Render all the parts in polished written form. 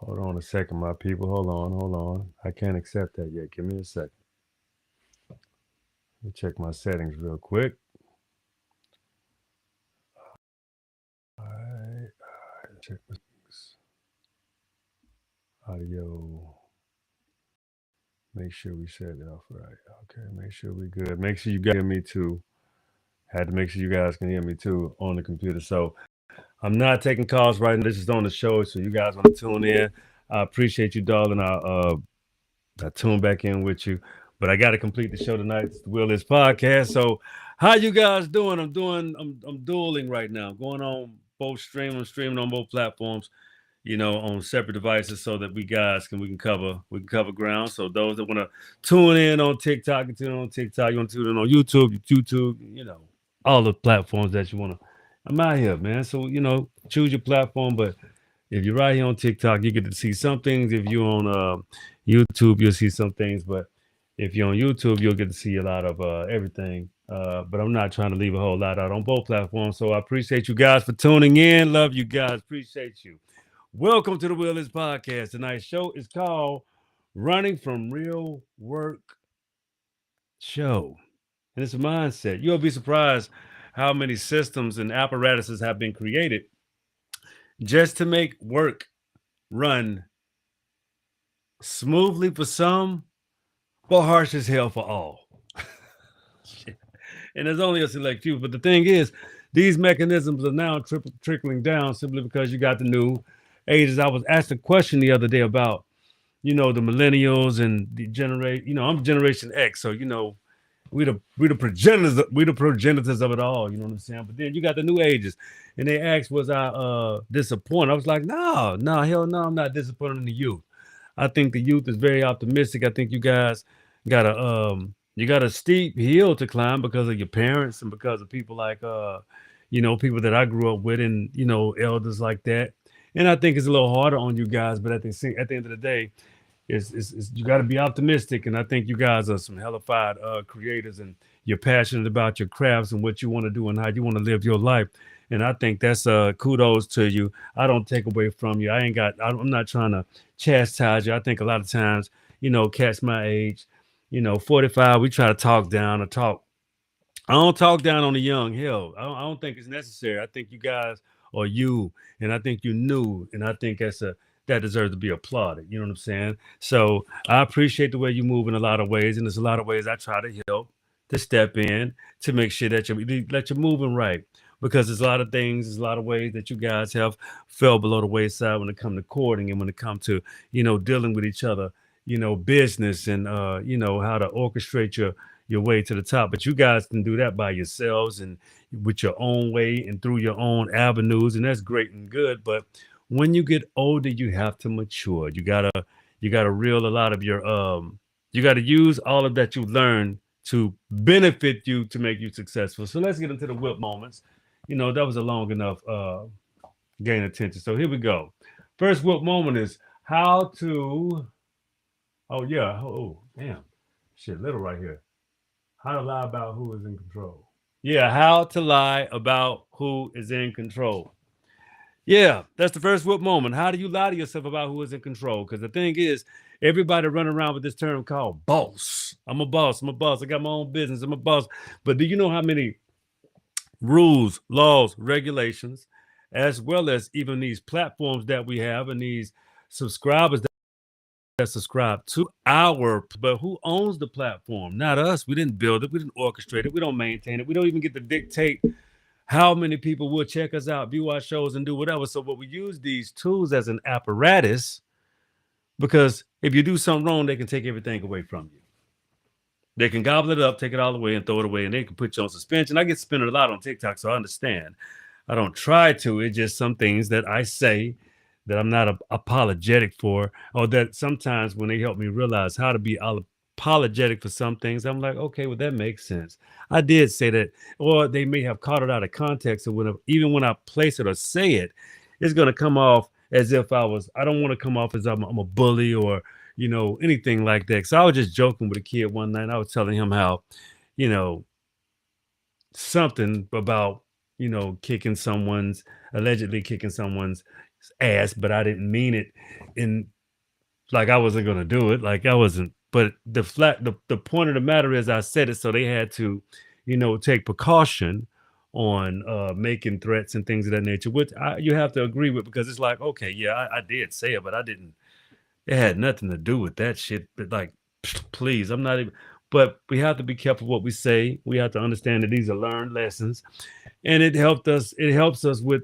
Hold on a second, my people. Hold on. I can't accept that yet. Give me a second. Let me check my settings real quick. All right. Check my settings. Audio. Make sure we set it off right. Okay. Make sure we good. Make sure you guys hear me too. Had to make sure you guys can hear me too on the computer. So I'm not taking calls right now. This is on the show, so you guys want to tune in. I appreciate you, darling. I tune back in with you. But I got to complete the show tonight. It's the Will Is Podcast. So how you guys doing? I'm dueling right now. Going on both streaming on both platforms, on separate devices so that we can cover ground. So those that want to tune in on TikTok, can tune in on TikTok. You want to tune in on YouTube, all the platforms that you want to. I'm out here, man. So, choose your platform, but if you're right here on TikTok, you get to see some things. If you're on YouTube, you'll see some things. But if you're on YouTube, you'll get to see a lot of everything. But I'm not trying to leave a whole lot out on both platforms. So I appreciate you guys for tuning in. Love you guys. Appreciate you. Welcome to the Will Is Podcast. Tonight's show is called Running from Real Work Show. And it's a mindset. You'll be surprised how many systems and apparatuses have been created just to make work run smoothly for some, but harsh as hell for all. And there's only a select few. But the thing is, these mechanisms are now trickling down simply because you got the new ages. I was asked a question the other day about, the millennials and the generation. I'm Generation X, so we the progenitors of it all. You know what I'm saying? But then you got the new ages, and they asked, "Was I disappointed?" I was like, "No, hell no, I'm not disappointed in the youth. I think the youth is very optimistic. I think you guys got a steep hill to climb because of your parents and because of people like people that I grew up with and elders like that. And I think it's a little harder on you guys, but at the end of the day, it's you got to be optimistic. And I think you guys are some hellified creators, and you're passionate about your crafts and what you want to do and how you want to live your life. And I think that's kudos to you. I don't take away from you. I'm not trying to chastise you. I think a lot of times, cats my age, 45, we try to talk down or talk. I don't talk down on the young. Hell, I don't think it's necessary. I think you guys are you, and I think you're new, and I think that deserves to be applauded. You know what I'm saying? So I appreciate the way you move in a lot of ways, and there's a lot of ways I try to help to step in to make sure that you're moving right. Because there's a lot of things, there's a lot of ways that you guys have fell below the wayside when it comes to courting and when it comes to, dealing with each other, business and how to orchestrate your way to the top. But you guys can do that by yourselves and with your own way and through your own avenues, and that's great and good. But when you get older, you have to mature. You gotta reel a lot of your you gotta use all of that you learned to benefit you to make you successful. So let's get into the whip moments. That was a long enough gain attention. So here we go. First whip moment is how to. Oh yeah. Oh damn. Shit, little right here. How to lie about who is in control. Yeah, how to lie about who is in control. Yeah, that's the first whip moment. How do you lie to yourself about who is in control? Because the thing is, everybody running around with this term called boss. I'm a boss. I'm a boss. I got my own business. I'm a boss. But do you know how many rules, laws, regulations, as well as even these platforms that we have and these subscribers that subscribe to but who owns the platform? Not us. We didn't build it. We didn't orchestrate it. We don't maintain it. We don't even get to dictate how many people will check us out, view our shows, and do whatever. So, but we use these tools as an apparatus because if you do something wrong, they can take everything away from you. They can gobble it up, take it all away, and throw it away, and they can put you on suspension. I get suspended a lot on TikTok, so I understand. I don't try to. It's just some things that I say that I'm not apologetic for, or that sometimes when they help me realize how to be apologetic for some things, I'm like, okay, well, that makes sense. I did say that, or they may have caught it out of context, or even when I place it or say it, it's going to come off as if I don't want to come off as I'm a bully or, anything like that. So I was just joking with a kid one night. I was telling him how, you know, something about, allegedly kicking someone's ass, but I didn't mean it in like I wasn't gonna do it. Like I wasn't. But the point of the matter is, I said it so they had to, take precaution on making threats and things of that nature, which you have to agree with because it's like, okay, yeah, I did say it, but I didn't. It had nothing to do with that shit. But like, please, I'm not even. But we have to be careful what we say. We have to understand that these are learned lessons, and it helped us. It helps us with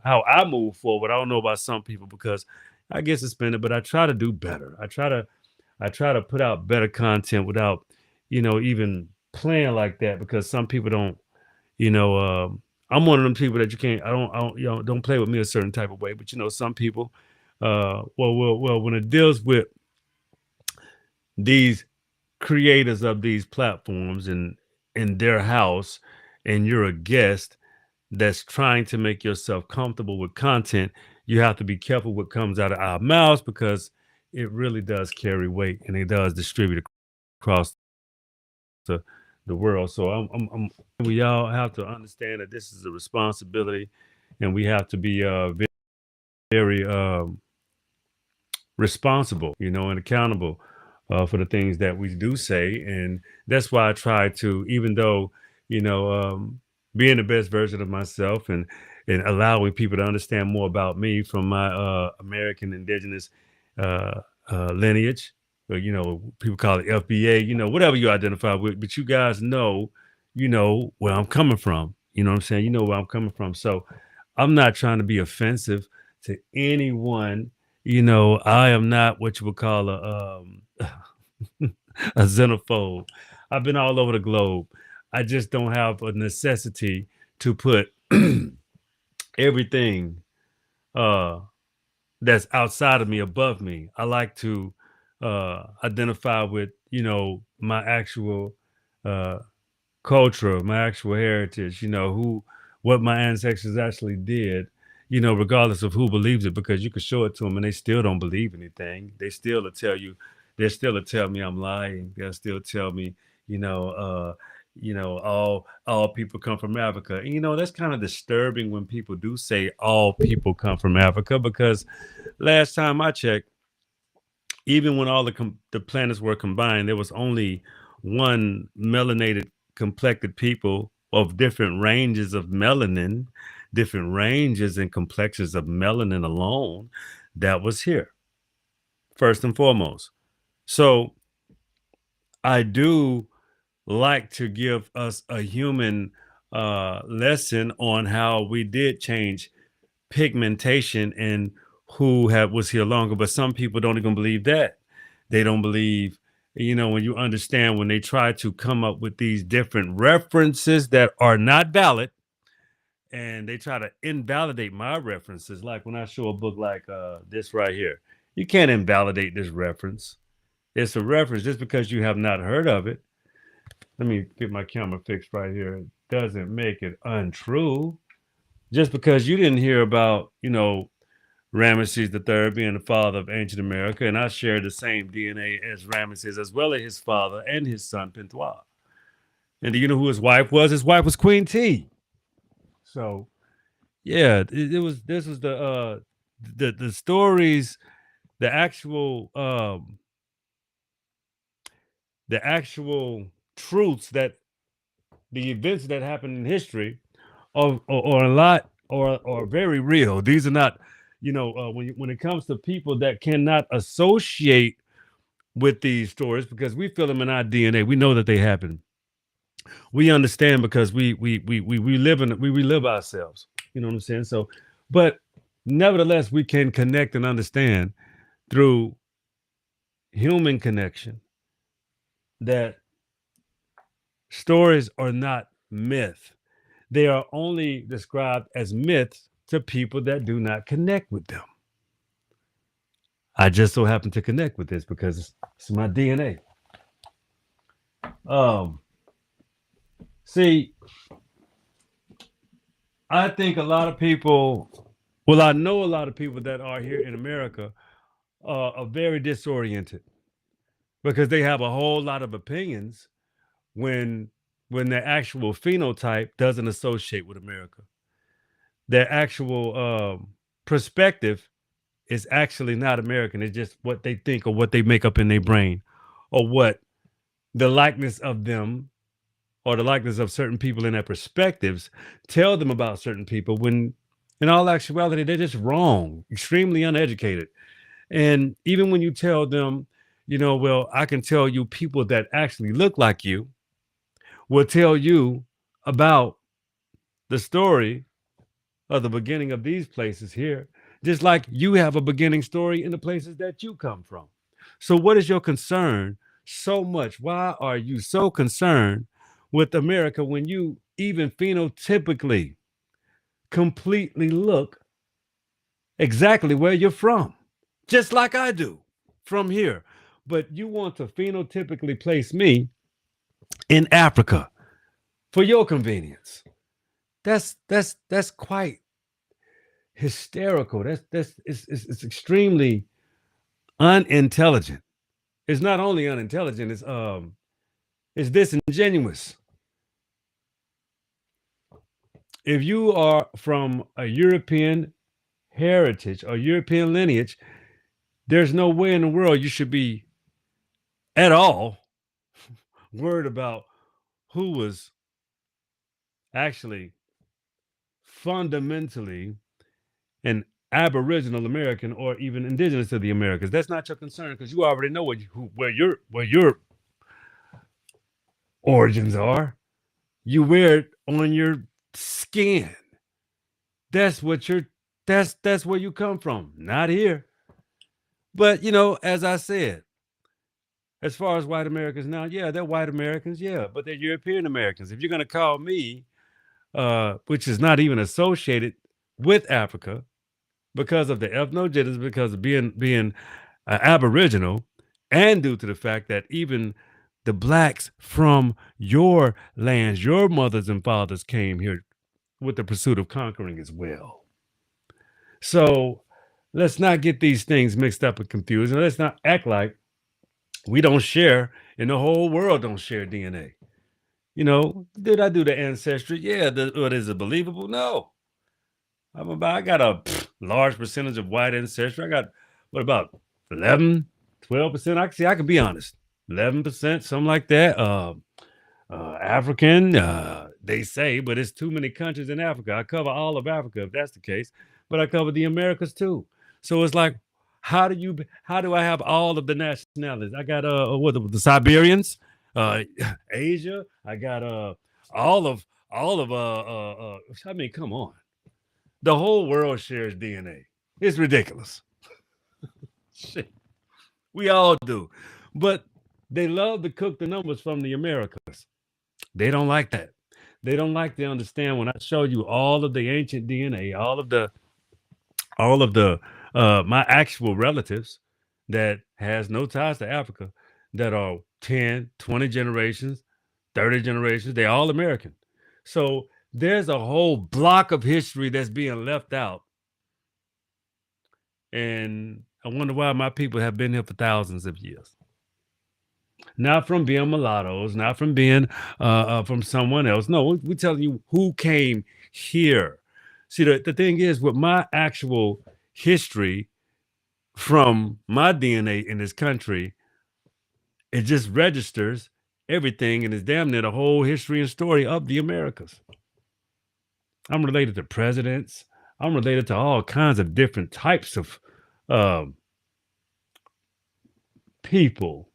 how I move forward. I don't know about some people because I get suspended, but I try to do better. I try to put out better content without even playing like that because some people don't. You know, I'm one of them people that you can't. I don't. Don't play with me a certain type of way. But some people. Well, when it deals with these creators of these platforms and in their house, and you're a guest that's trying to make yourself comfortable with content, you have to be careful what comes out of our mouths because it really does carry weight and it does distribute across the the world. So we all have to understand that this is a responsibility, and we have to be very responsible, and accountable for the things that we do say. And that's why I try to, even though, being the best version of myself and allowing people to understand more about me from my American indigenous uh, lineage, or, people call it FBA, whatever you identify with, but you guys know where I'm coming from. You know what I'm saying? You know where I'm coming from. So I'm not trying to be offensive to anyone. I am not what you would call a xenophobe. I've been all over the globe. I just don't have a necessity to put everything uh, that's outside of me above me. I like to identify with, my actual uh, culture, my actual heritage, what my ancestors actually did, regardless of who believes it, because you can show it to them and they still don't believe anything. They still will tell me I'm lying. They'll still tell me, all people come from Africa. And, that's kind of disturbing when people do say all people come from Africa, because last time I checked, even when all the planets were combined, there was only one melanated complected people of different ranges of melanin, different ranges and complexions of melanin alone that was here, first and foremost. So I do like to give us a human lesson on how we did change pigmentation and who was here longer, but some people don't even believe that. They don't believe, when you understand when they try to come up with these different references that are not valid, and they try to invalidate my references. Like when I show a book like this right here, you can't invalidate this reference. It's a reference just because you have not heard of it. Let me get my camera fixed right here. It doesn't make it untrue. Just because you didn't hear about, Ramesses III being the father of ancient America, and I share the same DNA as Ramesses, as well as his father and his son Pintois. And do you know who his wife was? His wife was Queen T. So yeah, it was. This was the stories, the actual truths that the events that happened in history are a lot or very real. These are not, when it comes to people that cannot associate with these stories because we feel them in our DNA. We know that they happen. We understand because we live we relive ourselves. You know what I'm saying? So, but nevertheless, we can connect and understand through human connection that stories are not myth. They are only described as myths to people that do not connect with them. I just so happen to connect with this because it's my DNA. Um, See, I think a lot of people, well, I know a lot of people that are here in America are very disoriented because they have a whole lot of opinions when their actual phenotype doesn't associate with America. Their actual perspective is actually not American. It's just what they think or what they make up in their brain or what the likeness of them or the likeness of certain people in their perspectives tell them about certain people when in all actuality they're just wrong, extremely uneducated. And even when you tell them, well, I can tell you people that actually look like you will tell you about the story of the beginning of these places here, just like you have a beginning story in the places that you come from. So, what is your concern so much? Why are you so concerned with America when you even phenotypically completely look exactly where you're from? Just like I do from here. But you want to phenotypically place me in Africa for your convenience. That's quite hysterical. It's extremely unintelligent. It's not only unintelligent, it's disingenuous. If you are from a European heritage or European lineage, there's no way in the world you should be at all worried about who was actually fundamentally an Aboriginal American or even indigenous to the Americas. That's not your concern because you already know where your origins are. You wear it on your skin. That's what you're. That's where you come from. Not here. But as I said, as far as white Americans now, yeah, they're white Americans, yeah, but they're European Americans. If you're gonna call me, which is not even associated with Africa, because of the ethnogenesis, because of being Aboriginal, and due to the fact that even the blacks from your lands, your mothers and fathers came here with the pursuit of conquering as well. So let's not get these things mixed up and confused, and let's not act like we don't share, and the whole world don't share DNA. Did I do the ancestry? Yeah. What is it believable? No. I got a large percentage of white ancestry. I got what about 11, 12%? I can be honest. 11%, something like that. African, they say, but it's too many countries in Africa. I cover all of Africa if that's the case, but I cover the Americas too. So it's like, how do I have all of the nationalities? I got the Siberians, Asia. I got all of I mean, come on. The whole world shares DNA. It's ridiculous. Shit. We all do. But they love to cook the numbers from the Americas. They don't like that. They don't like to understand when I show you all of the ancient DNA, all of the my actual relatives that has no ties to Africa that are 10, 20 generations, 30 generations, they're all American. So there's a whole block of history that's being left out. And I wonder why my people have been here for thousands of years. Not from being mulattoes, not from being from someone else. No, we're telling you who came here. See, the thing is, with my actual history from my DNA in this country, it just registers everything and is damn near the whole history and story of the Americas. I'm related to presidents. I'm related to all kinds of different types of people.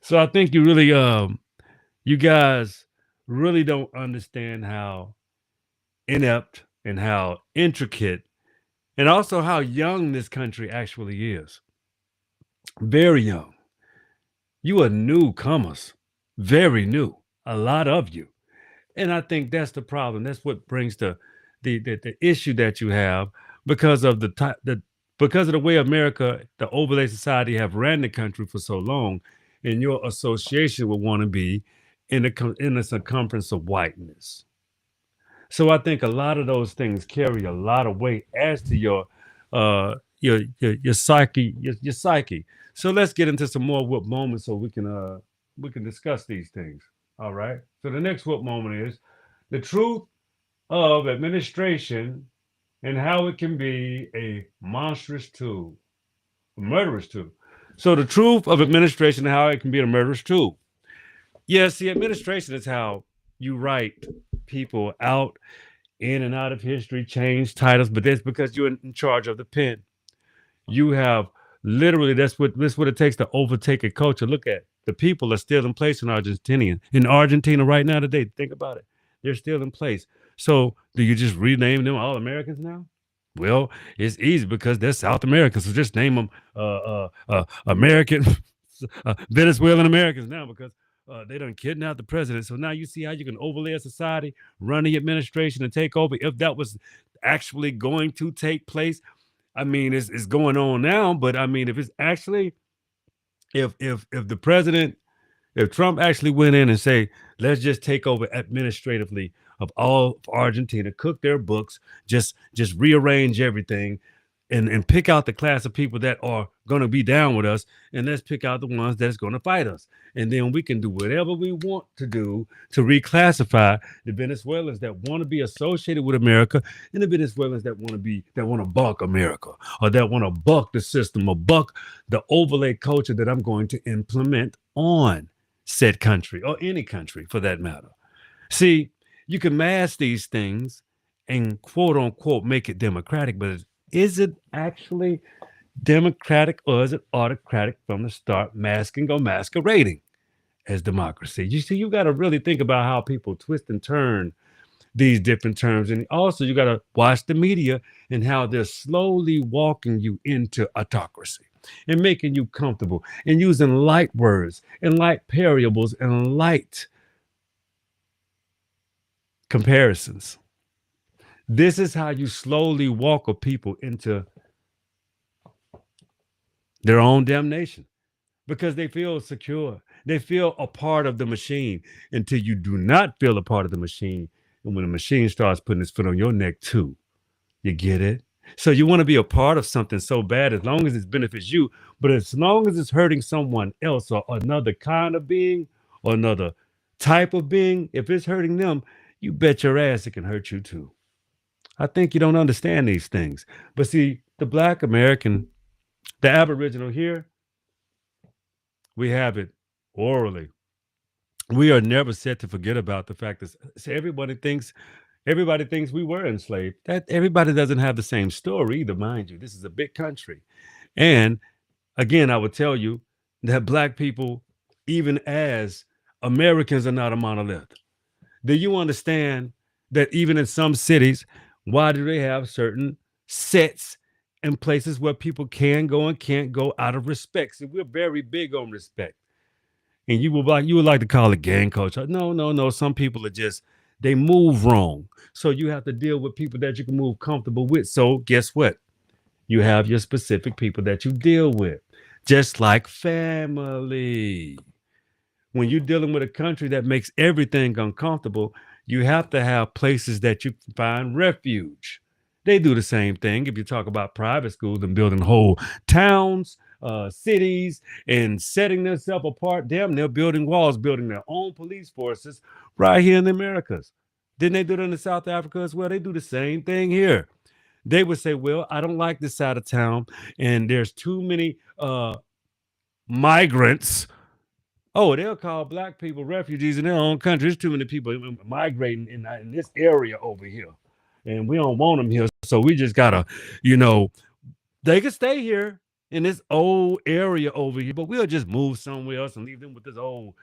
So I think you guys really don't understand how inept and how intricate and also how young this country actually is. Very young. You are newcomers, very new, a lot of you. And I think that's the problem. That's what brings the issue that you have because of because of the way America, the overlay society, have ran the country for so long, and your association would want to be in the circumference of whiteness. So I think a lot of those things carry a lot of weight as to your psyche, your psyche. So let's get into some more whoop moments so we can discuss these things. All right. So the next whoop moment is the truth of administration and how it can be a monstrous tool, a murderous tool. So the truth of administration and how it can be a murderous tool. Yes, the administration is how you write people out in and out of history, change titles, but that's because you're in charge of the pen. You have literally that's what it takes to overtake a culture. Look at the people are still in place in Argentina right now today. Think about it. They're still in place. So do you just rename them all Americans now? Well, it's easy because they're South Americans. So just name them American, Venezuelan Americans now because they done kidnapped the president. So now you see how you can overlay a society, run the administration, and take over. If that was actually going to take place, I mean, it's going on now, but I mean, if it's actually if the president if Trump actually went in and say, let's just take over administratively of all of Argentina, cook their books, just rearrange everything, and pick out the class of people that are going to be down with us, and let's pick out the ones that's going to fight us, and then we can do whatever we want to do to reclassify the Venezuelans that want to be associated with America and the Venezuelans that want to buck America or that want to buck the system or buck the overlay culture that I'm going to implement on said country or any country for that matter. See, you can mask these things and quote unquote make it democratic, but is it actually democratic or is it autocratic from the start, masking or masquerading as democracy? You see, you got to really think about how people twist and turn these different terms. And also, you got to watch the media and how they're slowly walking you into autocracy and making you comfortable and using light words and light variables and light comparisons. This is how you slowly walk a people into their own damnation because they feel secure. They feel a part of the machine until you do not feel a part of the machine. And when the machine starts putting its foot on your neck too, you get it? So you want to be a part of something so bad as long as it benefits you, but as long as it's hurting someone else or another kind of being or another type of being, if it's hurting them, you bet your ass it can hurt you too. I think you don't understand these things. But see, the Black American, the Aboriginal here, we have it orally. We are never set to forget about the fact that everybody thinks we were enslaved. That everybody doesn't have the same story either, mind you. This is a big country. And again, I would tell you that Black people, even as Americans, are not a monolith. Do you understand that even in some cities, why do they have certain sets and places where people can go and can't go out of respect? See, we're very big on respect. And you would like to call it gang culture. No, no, no. Some people are just they move wrong. So you have to deal with people that you can move comfortable with. So guess what? You have your specific people that you deal with, just like family. When you're dealing with a country that makes everything uncomfortable, you have to have places that you can find refuge. They do the same thing. If you talk about private schools and building whole towns, cities, and setting themselves apart, damn, they're building walls, building their own police forces right here in the Americas. Didn't they do that in South Africa as well? They do the same thing here. They would say, well, I don't like this side of town, and there's too many migrants. Oh, they'll call Black people refugees in their own country. There's too many people migrating in this area over here, and we don't want them here. So we just gotta, you know, they can stay here in this old area over here, but we'll just move somewhere else and leave them with this old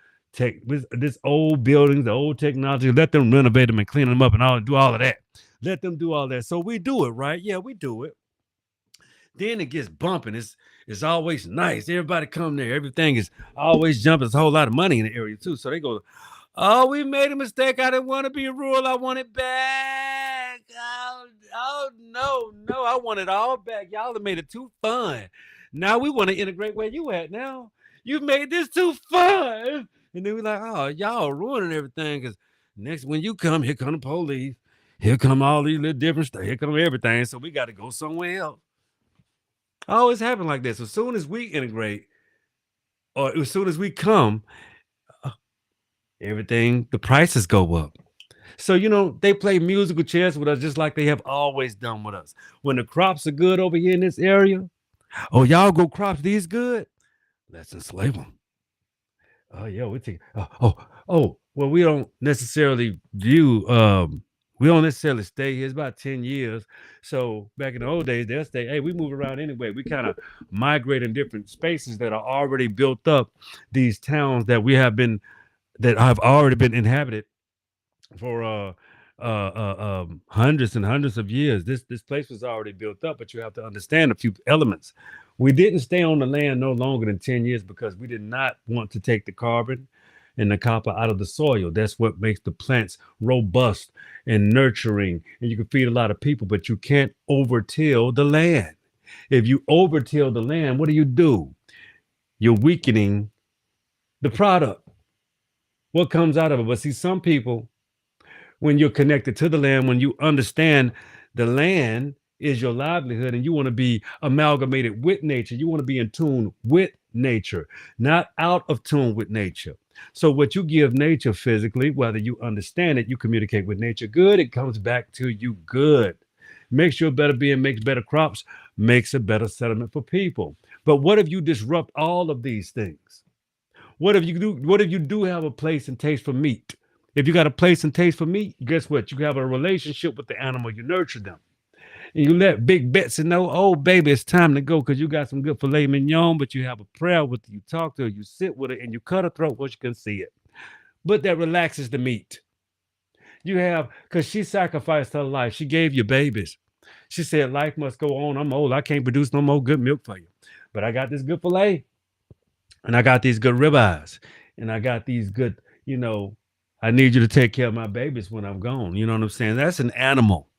with this old buildings, the old technology. Let them renovate them and clean them up and do all of that. Let them do all that. So we do it, right? Yeah, we do it. Then it gets bumping. It's always nice. Everybody come there. Everything is always jumping. There's a whole lot of money in the area too. So they go, oh, we made a mistake. I didn't want to be rural. I want it back. Oh no, no, I want it all back. Y'all have made it too fun. Now we want to integrate where you at now. You've made this too fun. And then we're like, oh, y'all are ruining everything. Because next when you come, here come the police. Here come all these little different stuff. Here come everything. So we got to go somewhere else. I always happen like this. As soon as we integrate, or as soon as we come, everything, the prices go up. So, they play musical chairs with us just like they have always done with us. When the crops are good over here in this area, oh, y'all go crops these good? Let's enslave them. Oh yeah, we take. Oh. Well, we don't necessarily stay here. It's about 10 years. So back in the old days, they'll stay. Hey, we move around anyway. We kind of migrate in different spaces that are already built up. These towns that have already been inhabited for hundreds and hundreds of years. This place was already built up, but you have to understand a few elements. We didn't stay on the land no longer than 10 years because we did not want to take the carbon and the copper out of the soil. That's what makes the plants robust and nurturing. And you can feed a lot of people, but you can't overtill the land. If you overtill the land, what do? You're weakening the product. What comes out of it? But see, some people, when you're connected to the land, when you understand the land is your livelihood and you want to be amalgamated with nature, you want to be in tune with nature, not out of tune with nature. So, what you give nature physically, whether you understand it, you communicate with nature good, it comes back to you good. Makes you a better being, makes better crops, makes a better settlement for people. But what if you disrupt all of these things? What if you do have a place and taste for meat? If you got a place and taste for meat, guess what? You have a relationship with the animal. You nurture them. And you let Big Betsy know, oh, baby, it's time to go because you got some good filet mignon, but you have a prayer with her. You talk to her, you sit with her, and you cut her throat where she can see it. But that relaxes the meat. Because she sacrificed her life. She gave you babies. She said, life must go on. I'm old. I can't produce no more good milk for you. But I got this good filet, and I got these good ribeyes, and I got these good, I need you to take care of my babies when I'm gone. You know what I'm saying? That's an animal.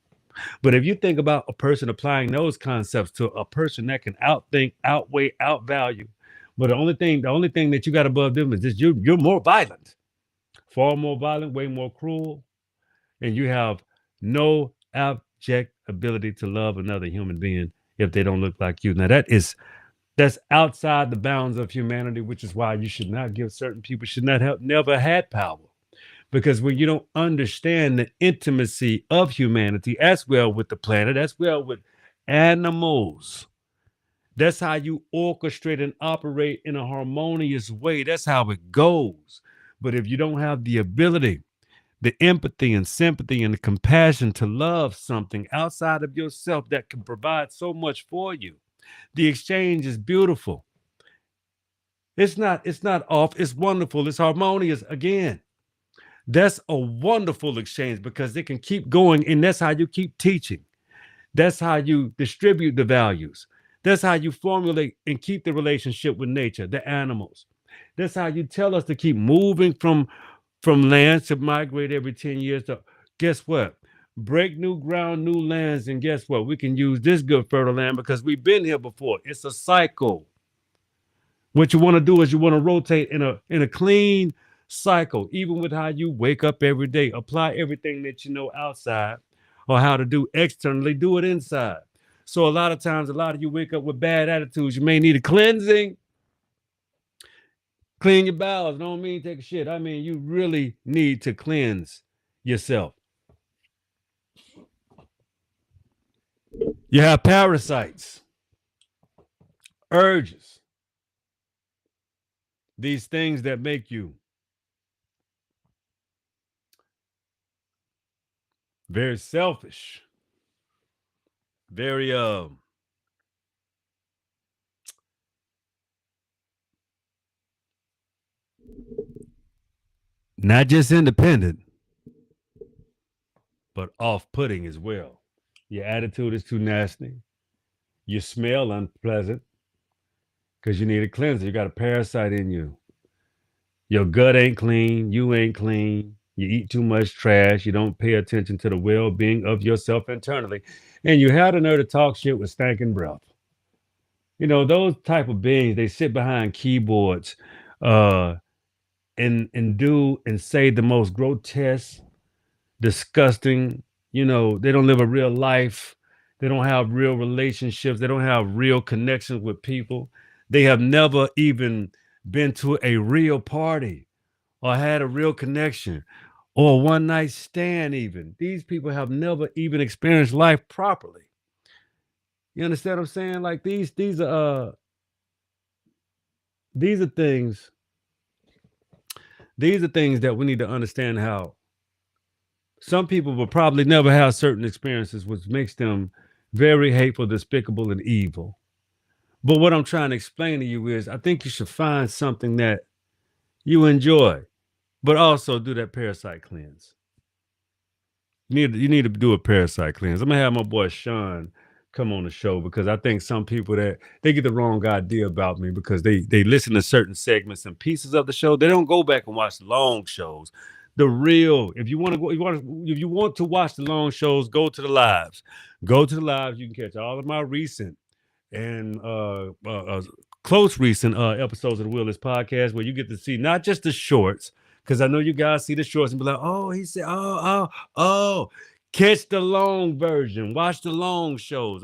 But if you think about a person applying those concepts to a person that can outthink, outweigh, outvalue, but the only thing that you got above them is just you're more violent, far more violent, way more cruel, and you have no abject ability to love another human being if they don't look like you. Now that's outside the bounds of humanity, which is why you should not give certain people should not have never had power. Because when you don't understand the intimacy of humanity as well with the planet, as well with animals, that's how you orchestrate and operate in a harmonious way. That's how it goes. But if you don't have the ability, the empathy and sympathy and the compassion to love something outside of yourself that can provide so much for you, the exchange is beautiful. It's not off, it's wonderful, it's harmonious again. That's a wonderful exchange because it can keep going, and that's how you keep teaching. That's how you distribute the values. That's how you formulate and keep the relationship with nature, the animals. That's how you tell us to keep moving from lands to migrate every 10 years to guess what? Break new ground, new lands, and guess what? We can use this good fertile land because we've been here before. It's a cycle. What you want to do is you want to rotate in a clean cycle, even with how you wake up every day. Apply everything that you know outside or how to do externally, do it inside. So a lot of times, a lot of you wake up with bad attitudes. You may need a cleansing. Clean your bowels. Don't mean take a shit. I mean, you really need to cleanse yourself. You have parasites, urges, these things that make you very selfish, very not just independent, but off-putting as well. Your attitude is too nasty. You smell unpleasant because you need a cleanser. You got a parasite in you. Your gut ain't clean. You ain't clean. You eat too much trash. You don't pay attention to the well-being of yourself internally. And you have the nerve to talk shit with stinking breath. Those type of beings, they sit behind keyboards uh, and do and say the most grotesque, disgusting. They don't live a real life. They don't have real relationships. They don't have real connections with people. They have never even been to a real party or had a real connection or one night stand even. These people have never even experienced life properly. You understand what I'm saying? Like these are things these are things that we need to understand how some people will probably never have certain experiences, which makes them very hateful, despicable, and evil. But what I'm trying to explain to you is I think you should find something that you enjoy, but also do that parasite cleanse. You need to do a parasite cleanse. I'm gonna have my boy Sean come on the show because I think some people that they get the wrong idea about me because they listen to certain segments and pieces of the show. They don't go back and watch long shows. The real, if you want to go, if you want to watch the long shows, go to the lives. Go to the lives. You can catch all of my recent and close recent episodes of the Willis podcast where you get to see not just the shorts, because I know you guys see the shorts and be like, oh, he said, oh. Catch the long version. Watch the long shows.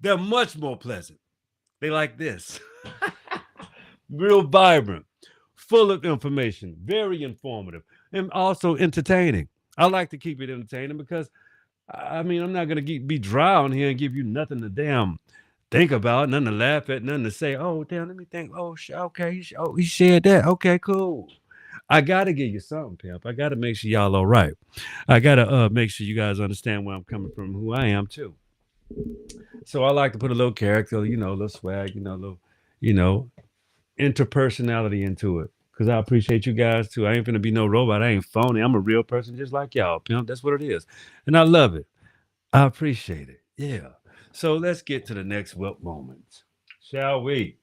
They're much more pleasant. They like this. Real vibrant, full of information, very informative, and also entertaining. I like to keep it entertaining because, I mean, I'm not going to be dry on here and give you nothing to damn think about, nothing to laugh at, nothing to say, oh, damn, let me think. Oh, okay. He said that. Okay, cool. I got to give you something, pimp. I got to make sure y'all all right. I got to make sure you guys understand where I'm coming from, who I am, too. So I like to put a little character, a little swag, a little, you know, interpersonality into it. Because I appreciate you guys, too. I ain't finna be no robot. I ain't phony. I'm a real person just like y'all, pimp. That's what it is. And I love it. I appreciate it. Yeah. So let's get to the next whoop moment, shall we?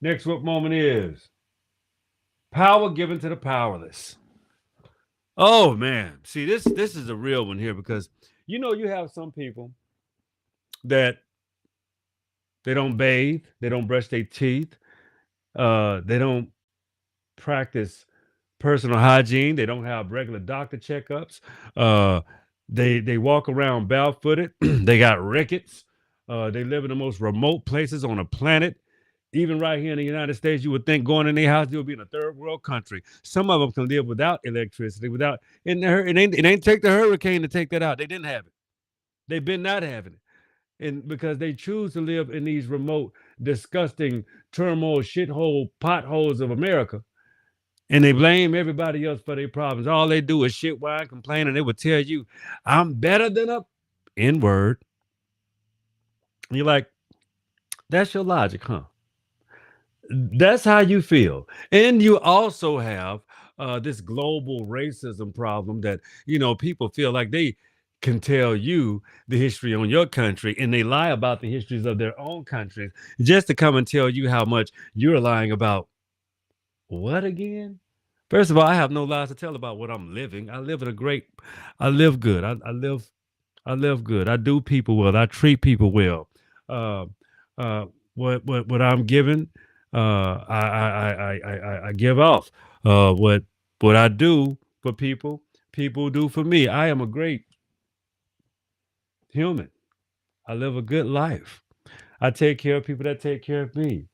Next whoop moment is power given to the powerless. Oh man, see this is a real one here because you have some people that they don't bathe, they don't brush their teeth, they don't practice personal hygiene, they don't have regular doctor checkups, uh, they walk around barefooted, they got rickets, they live in the most remote places on the planet. Even right here in the United States, you would think going in their house, you'll be in a third world country. Some of them can live without electricity, without it ain't take the hurricane to take that out. They didn't have it. They've been not having it. And because they choose to live in these remote, disgusting turmoil, shithole, potholes of America, and they blame everybody else for their problems. All they do is shit, whine, complain, and they would tell you, I'm better than a N-word. You're like, that's your logic, huh? That's how you feel. And you also have this global racism problem that, people feel like they can tell you the history on your country and they lie about the histories of their own countries just to come and tell you how much you're lying about what again? First of all, I have no lies to tell about what I'm living. I live I live good. I live good. I do people well. I treat people well. Uh, what I'm given, I give off. What I do for people, people do for me. I am a great human. I live a good life. I take care of people that take care of me.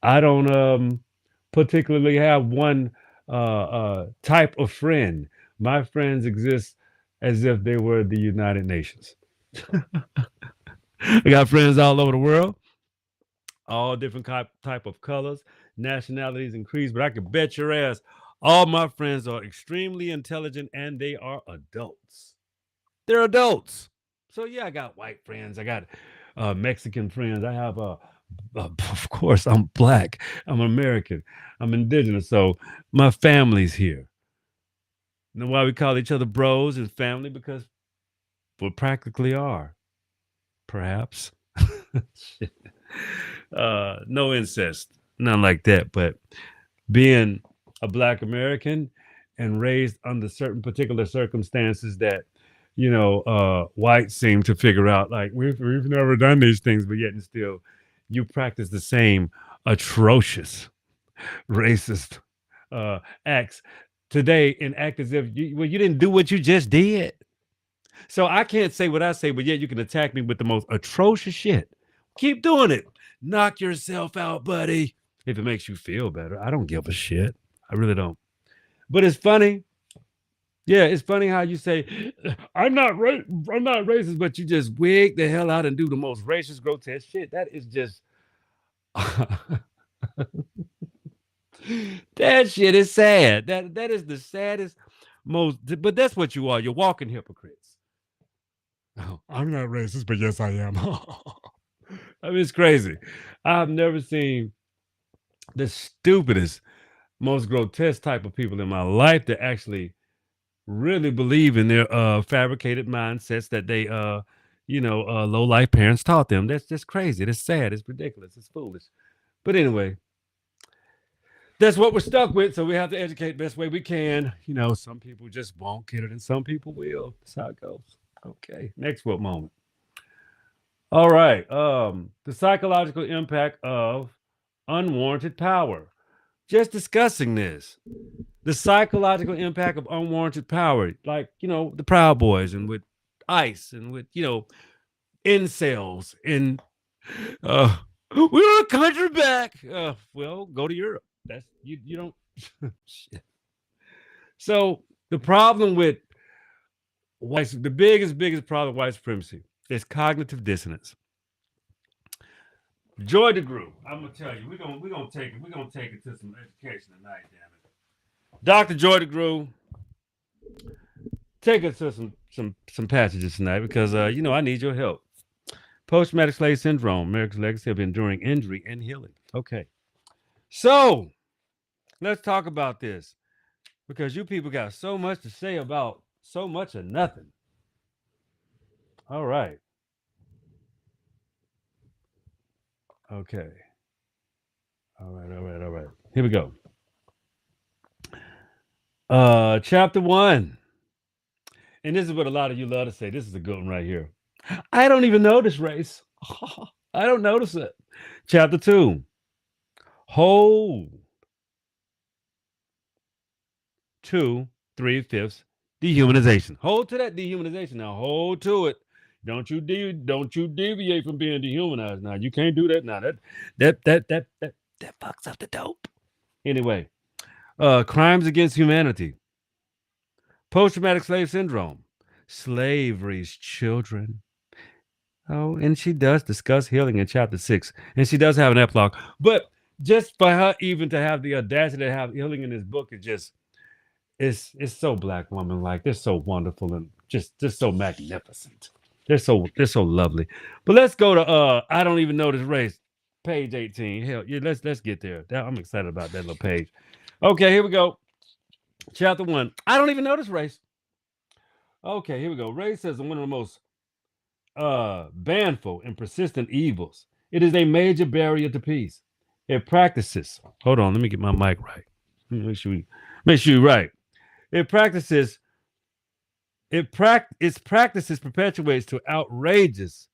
I don't particularly have one type of friend. My friends exist as if they were the United Nations. I got friends all over the world, all different type of colors, nationalities, and creeds. But I can bet your ass, all my friends are extremely intelligent and they are adults. They're adults. So yeah, I got white friends. I got Mexican friends. I have of course, I'm black. I'm American. I'm indigenous. So my family's here. You know why we call each other bros and family? Because we practically are, perhaps. No incest, none like that. But being a black American and raised under certain particular circumstances that whites seem to figure out, like we've never done these things, but yet and still you practice the same atrocious racist acts today and act as if you didn't do what you just did. So I can't say what I say, but yet you can attack me with the most atrocious shit. Keep doing it. Knock yourself out, buddy. If it makes you feel better, I don't give a shit. I really don't. But it's funny Yeah, it's funny how you say, I'm not racist, but you just wig the hell out and do the most racist, grotesque shit. That is just that shit is sad. That is the saddest, most. But that's what you are. You're walking hypocrites. Oh, I'm not racist, but yes, I am. I mean, it's crazy. I've never seen the stupidest, most grotesque type of people in my life that actually really believe in their fabricated mindsets that they low life parents taught them. That's just crazy. That's sad. It's ridiculous. It's foolish. But anyway, that's what we're stuck with. So we have to educate the best way we can. Some people just won't get it, and some people will. That's how it goes. Okay. Next what moment? All right. The psychological impact of unwarranted power. Just discussing this. The psychological impact of unwarranted power, like the Proud Boys and with ICE and with incels and we're a country back. Well, go to Europe. That's you don't. Shit. So the problem with the biggest problem with white supremacy is cognitive dissonance. Joy DeGruy, I'm gonna tell you, we're gonna take it to some education tonight, damn it. Dr. Joy DeGruy, take us to some passages tonight because I need your help. Post-traumatic slave syndrome, America's legacy of enduring injury and healing. Okay. So let's talk about this because you people got so much to say about so much of nothing. All right. Okay. All right. Here we go. Chapter 1. And this is what a lot of you love to say. This is a good one right here. I don't even notice race. I don't notice it. Chapter 2. Hold to 3/5 dehumanization. Hold to that dehumanization. Now hold to it. Don't you deviate from being dehumanized. Now you can't do that. Now that fucks up the dope. Anyway, crimes against humanity. Post-traumatic slave syndrome. Slavery's children. Oh, and she does discuss healing in chapter 6. And she does have an epilogue. But just for her even to have the audacity to have healing in this book is just it's so black woman like. They're so wonderful and just so magnificent. They're so lovely. But let's go to I don't even know this race. Page 18. Hell, yeah, let's get there. I'm excited about that little page. Okay, here we go. Chapter 1. I don't even know this race. Okay, here we go. Race is one of the most banful and persistent evils. It is a major barrier to peace. It practices. Hold on, let me get my mic right. Make sure you're right. Its practices perpetuates to outrageous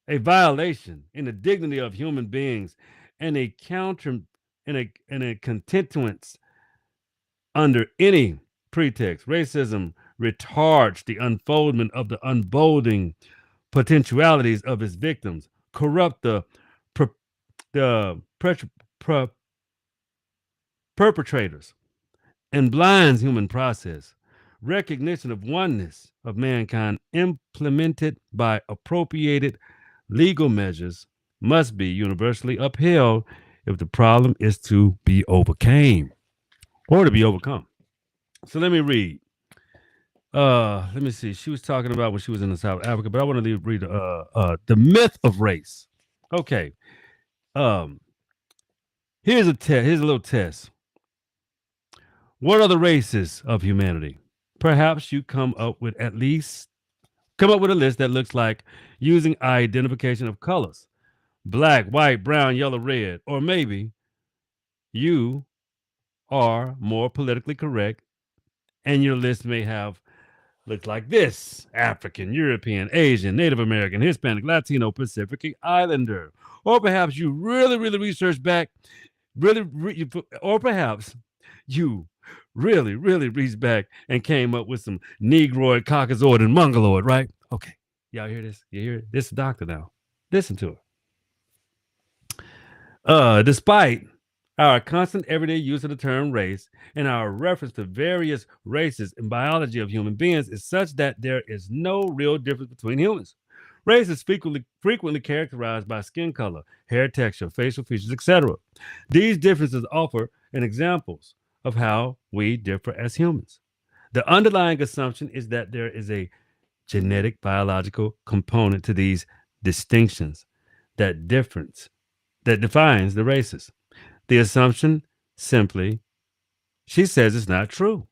a violation in the dignity of human beings and a continuance under any pretext. Racism retards the unfoldment of the unfolding potentialities of its victims, corrupt the perpetrators, and blinds human process. Recognition of oneness of mankind implemented by appropriated legal measures must be universally upheld if the problem is to be overcome or to be overcome. So let me read. Let me see. She was talking about when she was in South Africa, but I want to read the myth of race. Okay. Here's a test. Here's a little test. What are the races of humanity? Perhaps you come up with a list that looks like using identification of colors: black, white, brown, yellow, red. Or maybe you are more politically correct and your list may have looked like this: African, European, Asian, Native American, Hispanic, Latino, Pacific Islander. Or perhaps you really researched back, or perhaps you really reached back and came up with some Negroid, Caucasoid, and Mongoloid, right? Okay. Y'all hear this? You hear it? This is the doctor now. Listen to it. Despite Our constant everyday use of the term race and our reference to various races in biology of human beings is such that there is no real difference between humans. Race is frequently characterized by skin color, hair texture, facial features, etc. These differences offer an examples of how we differ as humans. The underlying assumption is that there is a genetic biological component to these distinctions that difference that defines the races. The assumption simply, she says, it's not true.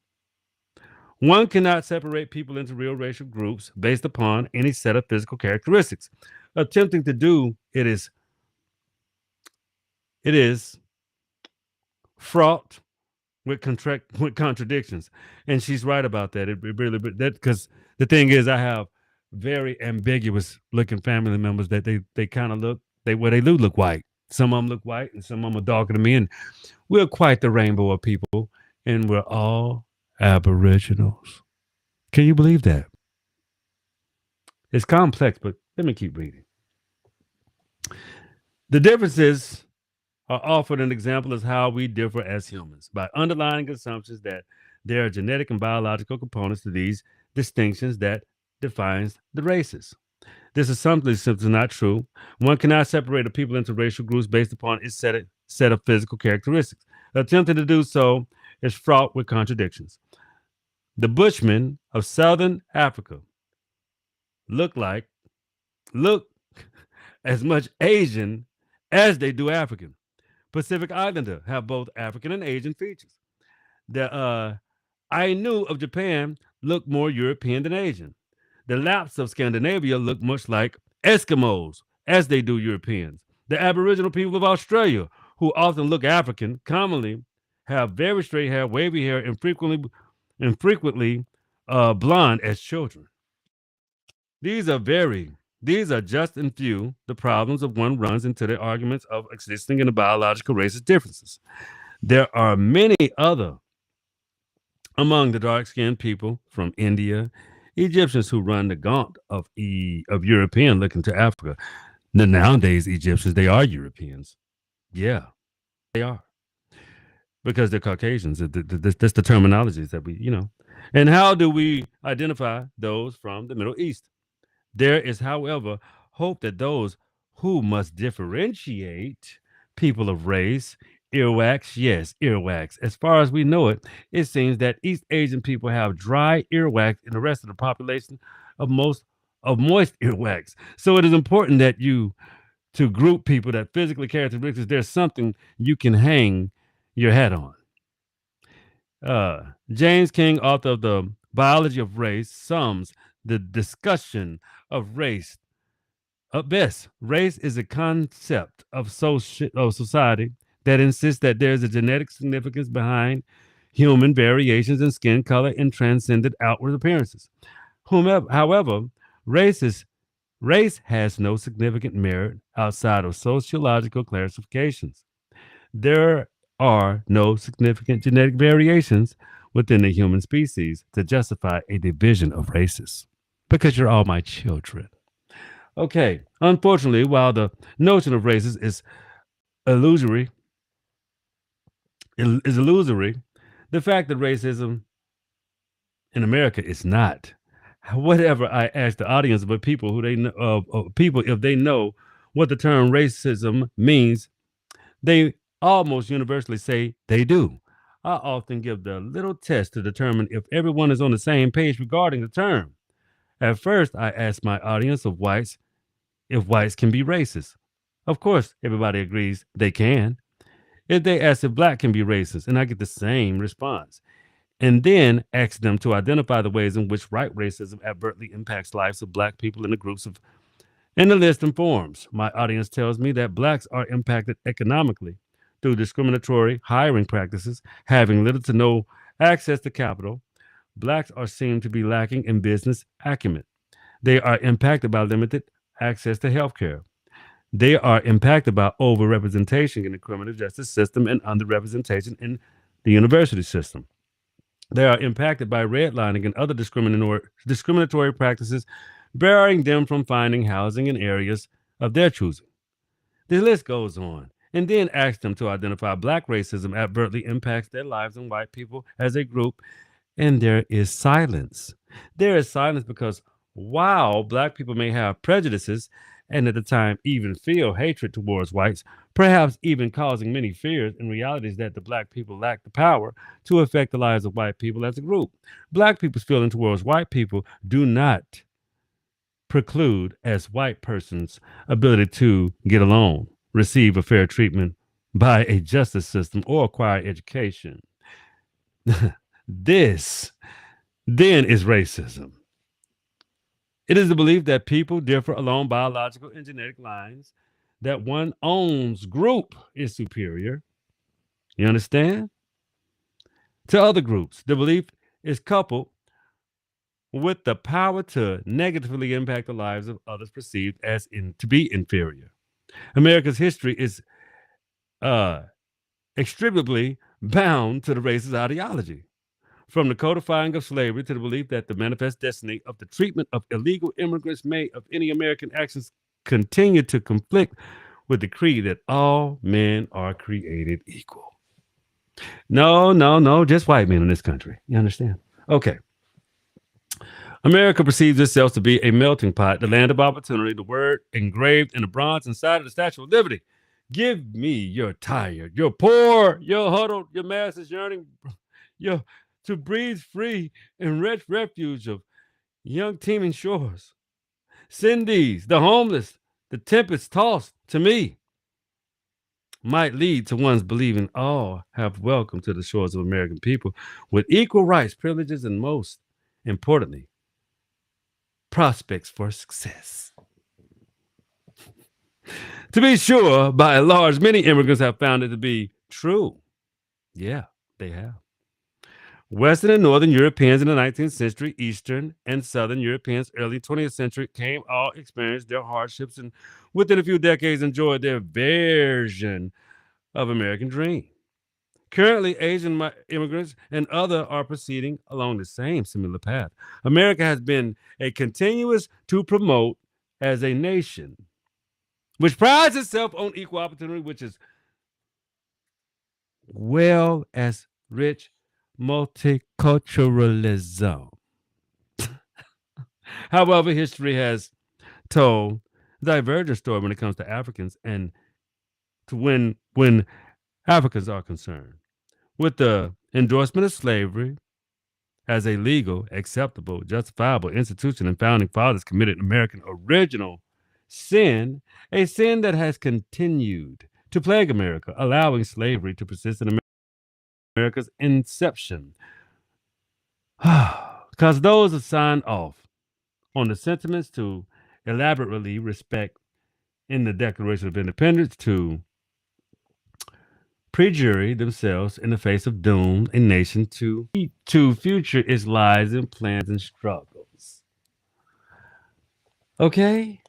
One cannot separate people into real racial groups based upon any set of physical characteristics. Attempting to do it is fraught with contradictions, and she's right about that. It really that because the thing is, I have very ambiguous looking family members that they kind of they do look white. Some of them look white, and some of them are darker than me, and we're quite the rainbow of people, and we're all aboriginals. Can you believe that? It's complex, but let me keep reading. The differences are offered an example as how we differ as humans by underlying assumptions that there are genetic and biological components to these distinctions that defines the races. This assumption is simply not true. One cannot separate a people into racial groups based upon its set of physical characteristics. Attempting to do so is fraught with contradictions. The Bushmen of Southern Africa look as much Asian as they do African. Pacific Islander have both African and Asian features. The Ainu of Japan look more European than Asian. The Lapps of Scandinavia look much like Eskimos as they do Europeans. The Aboriginal people of Australia, who often look African, commonly have very straight hair, wavy hair, and frequently blonde as children. These are just and few the problems of one runs into the arguments of existing in the biological racist differences. There are many other among the dark-skinned people from India, Egyptians who run the gaunt of European looking to Africa. Nowadays, Egyptians, they are Europeans. Yeah, they are. Because they're Caucasians. That's the terminologies that we. And how do we identify those from the Middle East? There is, however, hope that those who must differentiate people of race, earwax, yes, earwax. As far as we know it, it seems that East Asian people have dry earwax and the rest of the population of moist earwax. So it is important that to group people that physically characteristics, there's something you can hang your hat on. James King, author of The Biology of Race, sums the discussion of race up best. Race is a concept of society that insists that there is a genetic significance behind human variations in skin color and transcendent outward appearances. However, race has no significant merit outside of sociological classifications. There are no significant genetic variations within the human species to justify a division of races. Because you're all my children. Okay, unfortunately, while the notion of races is illusory, the fact that racism in America is not. Whatever I ask the audience, but people who they know, people if they know what the term racism means, they almost universally say they do. I often give the little test to determine if everyone is on the same page regarding the term. At first, I ask my audience if whites can be racist. Of course, everybody agrees they can. If they ask if black can be racist, and I get the same response. And then ask them to identify the ways in which white racism adversely impacts lives of black people in the list informs. My audience tells me that blacks are impacted economically through discriminatory hiring practices, having little to no access to capital. Blacks are seen to be lacking in business acumen. They are impacted by limited access to health care. They are impacted by overrepresentation in the criminal justice system and underrepresentation in the university system. They are impacted by redlining and other discriminatory practices, barring them from finding housing in areas of their choosing. The list goes on. and then ask them to identify black racism adversely impacts their lives and white people as a group, and there is silence. There is silence because while black people may have prejudices and at the time even feel hatred towards whites, perhaps even causing many fears, in reality is that the black people lack the power to affect the lives of white people as a group. Black people's feeling towards white people do not preclude as white persons' ability to get along, receive a fair treatment by a justice system, or acquire education. This then is racism. It is the belief that people differ along biological and genetic lines, that one owns group is superior, you understand, to other groups. The belief is coupled with the power to negatively impact the lives of others perceived as to be inferior. America's history is extremely bound to the racist ideology. From the codifying of slavery to the belief that the manifest destiny of the treatment of illegal immigrants may of any American actions continue to conflict with the creed that all men are created equal. No, just white men in this country. You understand? Okay. America perceives itself to be a melting pot, the land of opportunity, the word engraved in the bronze inside of the Statue of Liberty. Give me your tired, your poor, your huddled, your masses yearning, your to breathe free in rich refuge of young teeming shores. Send these, the homeless, the tempest tossed to me, might lead to one's believing all have welcome to the shores of American people with equal rights, privileges, and most importantly, prospects for success. To be sure, by and large, many immigrants have found it to be true. Yeah, they have. Western and Northern Europeans in the 19th century, Eastern and Southern Europeans, early 20th century, came all experienced their hardships and within a few decades enjoyed their version of American dream. Currently, Asian immigrants and other are proceeding along the same similar path. America has been a continuous to promote as a nation, which prides itself on equal opportunity, which is well as rich multiculturalism. However, history has told a divergent story when it comes to Africans and to when Africans are concerned. With the endorsement of slavery as a legal, acceptable, justifiable institution and founding fathers committed American original sin, a sin that has continued to plague America, allowing slavery to persist in America's inception. Because those have signed off on the sentiments to elaborately respect in the Declaration of Independence to perjure themselves in the face of doom a nation to future its lies and plans and struggles. Okay?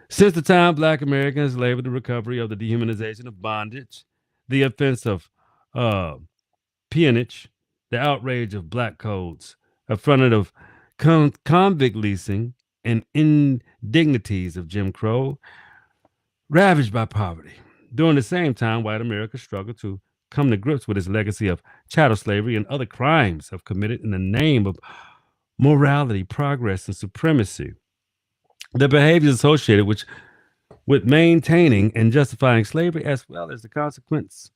Since the time Black Americans labored the recovery of the dehumanization of bondage, the offense of peonage, the outrage of black codes, affronted of convict leasing, and indignities of Jim Crow, ravaged by poverty. During the same time, white America struggled to come to grips with its legacy of chattel slavery and other crimes committed in the name of morality, progress, and supremacy. The behaviors associated with maintaining and justifying slavery, as well as the consequence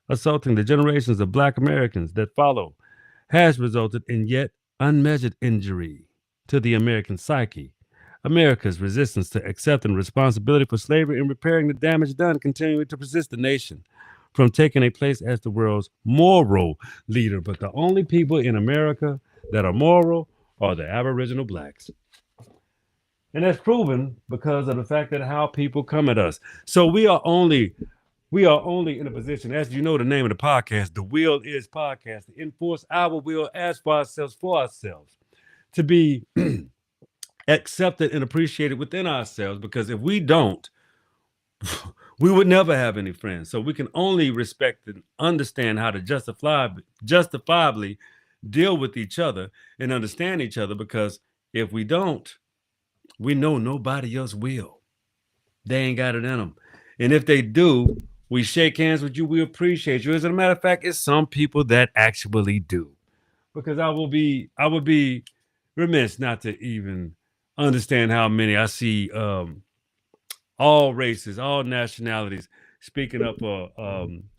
assaulting the generations of Black Americans that follow, has resulted in yet unmeasured injury to the American psyche. America's resistance to accepting responsibility for slavery and repairing the damage done continuing to persist the nation from taking a place as the world's moral leader. But the only people in America that are moral are the Aboriginal Blacks. And that's proven because of the fact that how people come at us. So we are only in a position, as you know, the name of the podcast, The Will Is Podcast, to enforce our will as for ourselves, to be accepted and appreciated within ourselves, because if we don't, we would never have any friends. So we can only respect and understand how to justifiably deal with each other and understand each other, because if we don't, we know nobody else will. They ain't got it in them. And if they do, we shake hands with you. We appreciate you. As a matter of fact, it's some people that actually do. Because I would be remiss not to even understand how many I see all races, all nationalities speaking up for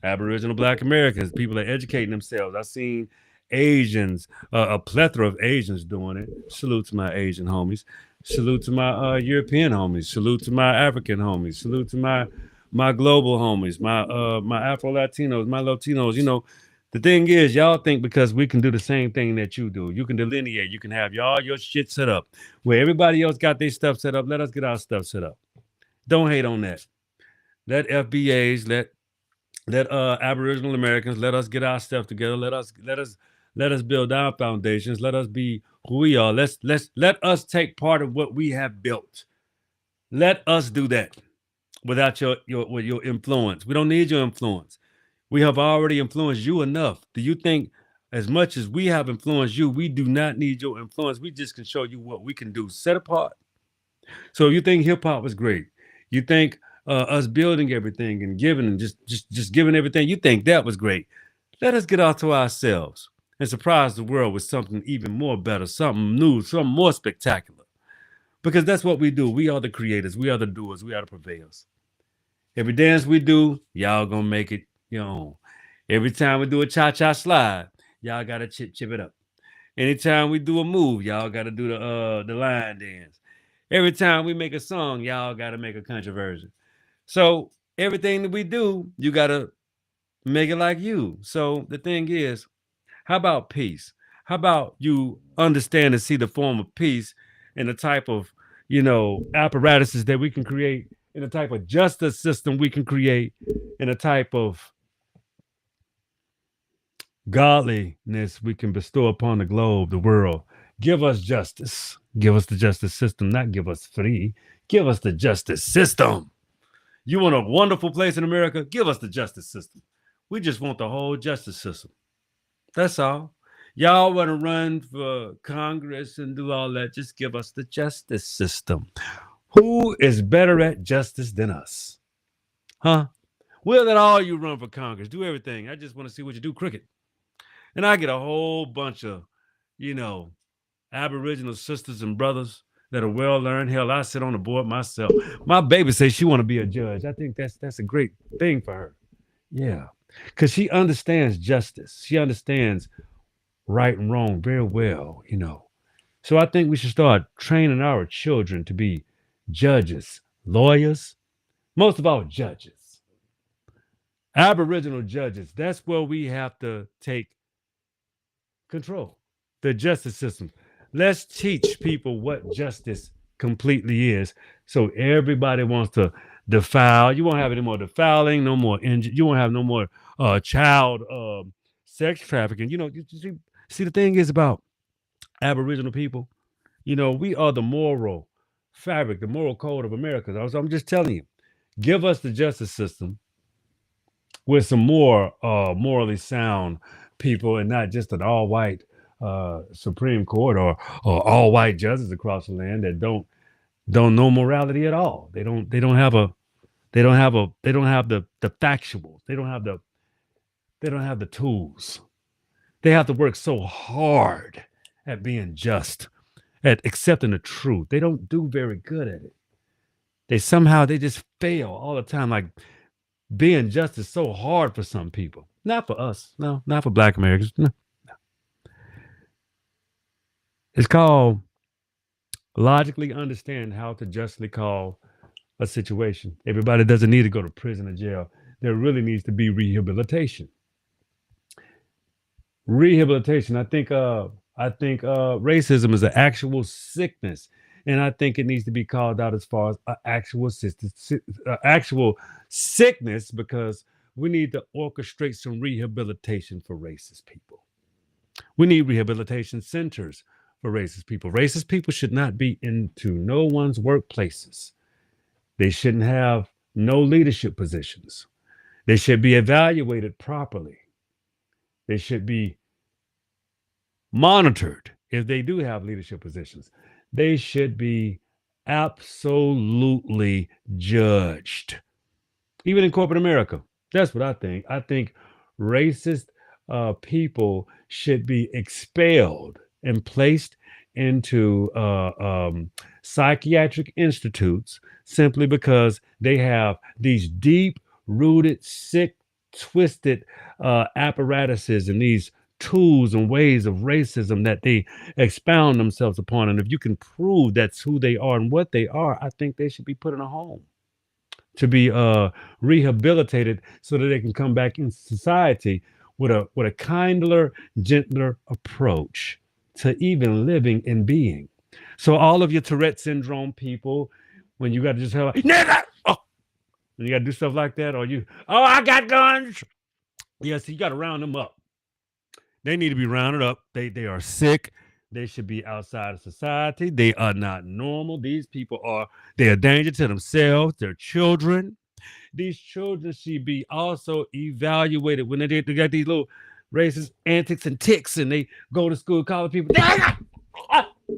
Aboriginal Black Americans. People are educating themselves. I've seen Asians, a plethora of Asians doing it. Salute to my Asian homies. Salute to my European homies. Salute to my African homies. Salute to my global homies. My Afro Latinos, my Latinos. You know, the thing is, y'all think because we can do the same thing that you do, you can delineate, you can have all your shit set up where everybody else got their stuff set up. Let us get our stuff set up. Don't hate on that. Let FBAs, let Aboriginal Americans, let us get our stuff together. Let us build our foundations. Let us be who we are. Let us take part of what we have built. Let us do that without your influence. We don't need your influence. We have already influenced you enough. Do you think as much as we have influenced you, we do not need your influence? We just can show you what we can do. Set apart. So you think hip hop was great? You think us building everything and giving and just giving everything? You think that was great? Let us get out to ourselves and surprise the world with something even more better, something new, something more spectacular. Because that's what we do. We are the creators. We are the doers. We are the purveyors. Every dance we do, y'all gonna make it your own. Every time we do a cha-cha slide, y'all gotta chip it up. Anytime we do a move, y'all gotta do the line dance. Every time we make a song, y'all gotta make a country version. So everything that we do, you gotta make it like you. So the thing is, how about peace? How about you understand and see the form of peace and the type of, apparatuses that we can create, and the type of justice system we can create, and the type of godliness we can bestow upon the globe, the world. Give us justice. Give us the justice system, not give us free. Give us the justice system. You want a wonderful place in America? Give us the justice system. We just want the whole justice system. That's all. Y'all want to run for Congress and do all that? Just give us the justice system. Who is better at justice than us? Huh? We'll let all you run for Congress. Do everything. I just want to see what you do cricket. And I get a whole bunch of, Aboriginal sisters and brothers that are well learned. Hell, I sit on the board myself. My baby says she want to be a judge. I think that's a great thing for her. Yeah, because she understands justice. She understands right and wrong very well. So I think we should start training our children to be judges, lawyers, most of all judges, Aboriginal judges. That's where we have to take control the justice system. Let's teach people what justice completely is. So everybody wants to defile. You won't have any more defiling, no more injury. You won't have no more child sex trafficking. See, the thing is about Aboriginal people. We are the moral fabric, the moral code of America. So I'm just telling you, give us the justice system with some more morally sound people, and not just an all-white Supreme Court or all-white judges across the land that don't know morality at all. They don't have the factuals. They don't have the tools. They have to work so hard at being just, at accepting the truth. They don't do very good at it. They just fail all the time. Like, being just is so hard for some people. Not for us. No, not for Black Americans. No. It's called logically understand how to justly call a situation. Everybody doesn't need to go to prison or jail. There really needs to be rehabilitation. Rehabilitation. I think racism is an actual sickness, and I think it needs to be called out as far as an actual sickness, because we need to orchestrate some rehabilitation for racist people. We need rehabilitation centers for racist people. Racist people should not be into no one's workplaces. They shouldn't have no leadership positions. They should be evaluated properly. They should be monitored if they do have leadership positions. They should be absolutely judged. even in corporate America. That's what I think. I think racist people should be expelled and placed into psychiatric institutes simply because they have these deep rooted, sick, twisted apparatuses and these tools and ways of racism that they expound themselves upon. And if you can prove that's who they are and what they are, I think they should be put in a home to be rehabilitated so that they can come back in society with a kindler, gentler approach to even living and being. So all of your Tourette syndrome people, when you got to just have like, nigga, oh, and you got to do stuff like that, or you, oh, I got guns. Yes, you got to round them up. They need to be rounded up. They are sick. They should be outside of society. They are not normal. These people are they are a danger to themselves, their children. These children should be also evaluated when they got these little racist antics and ticks, and they go to school, calling people,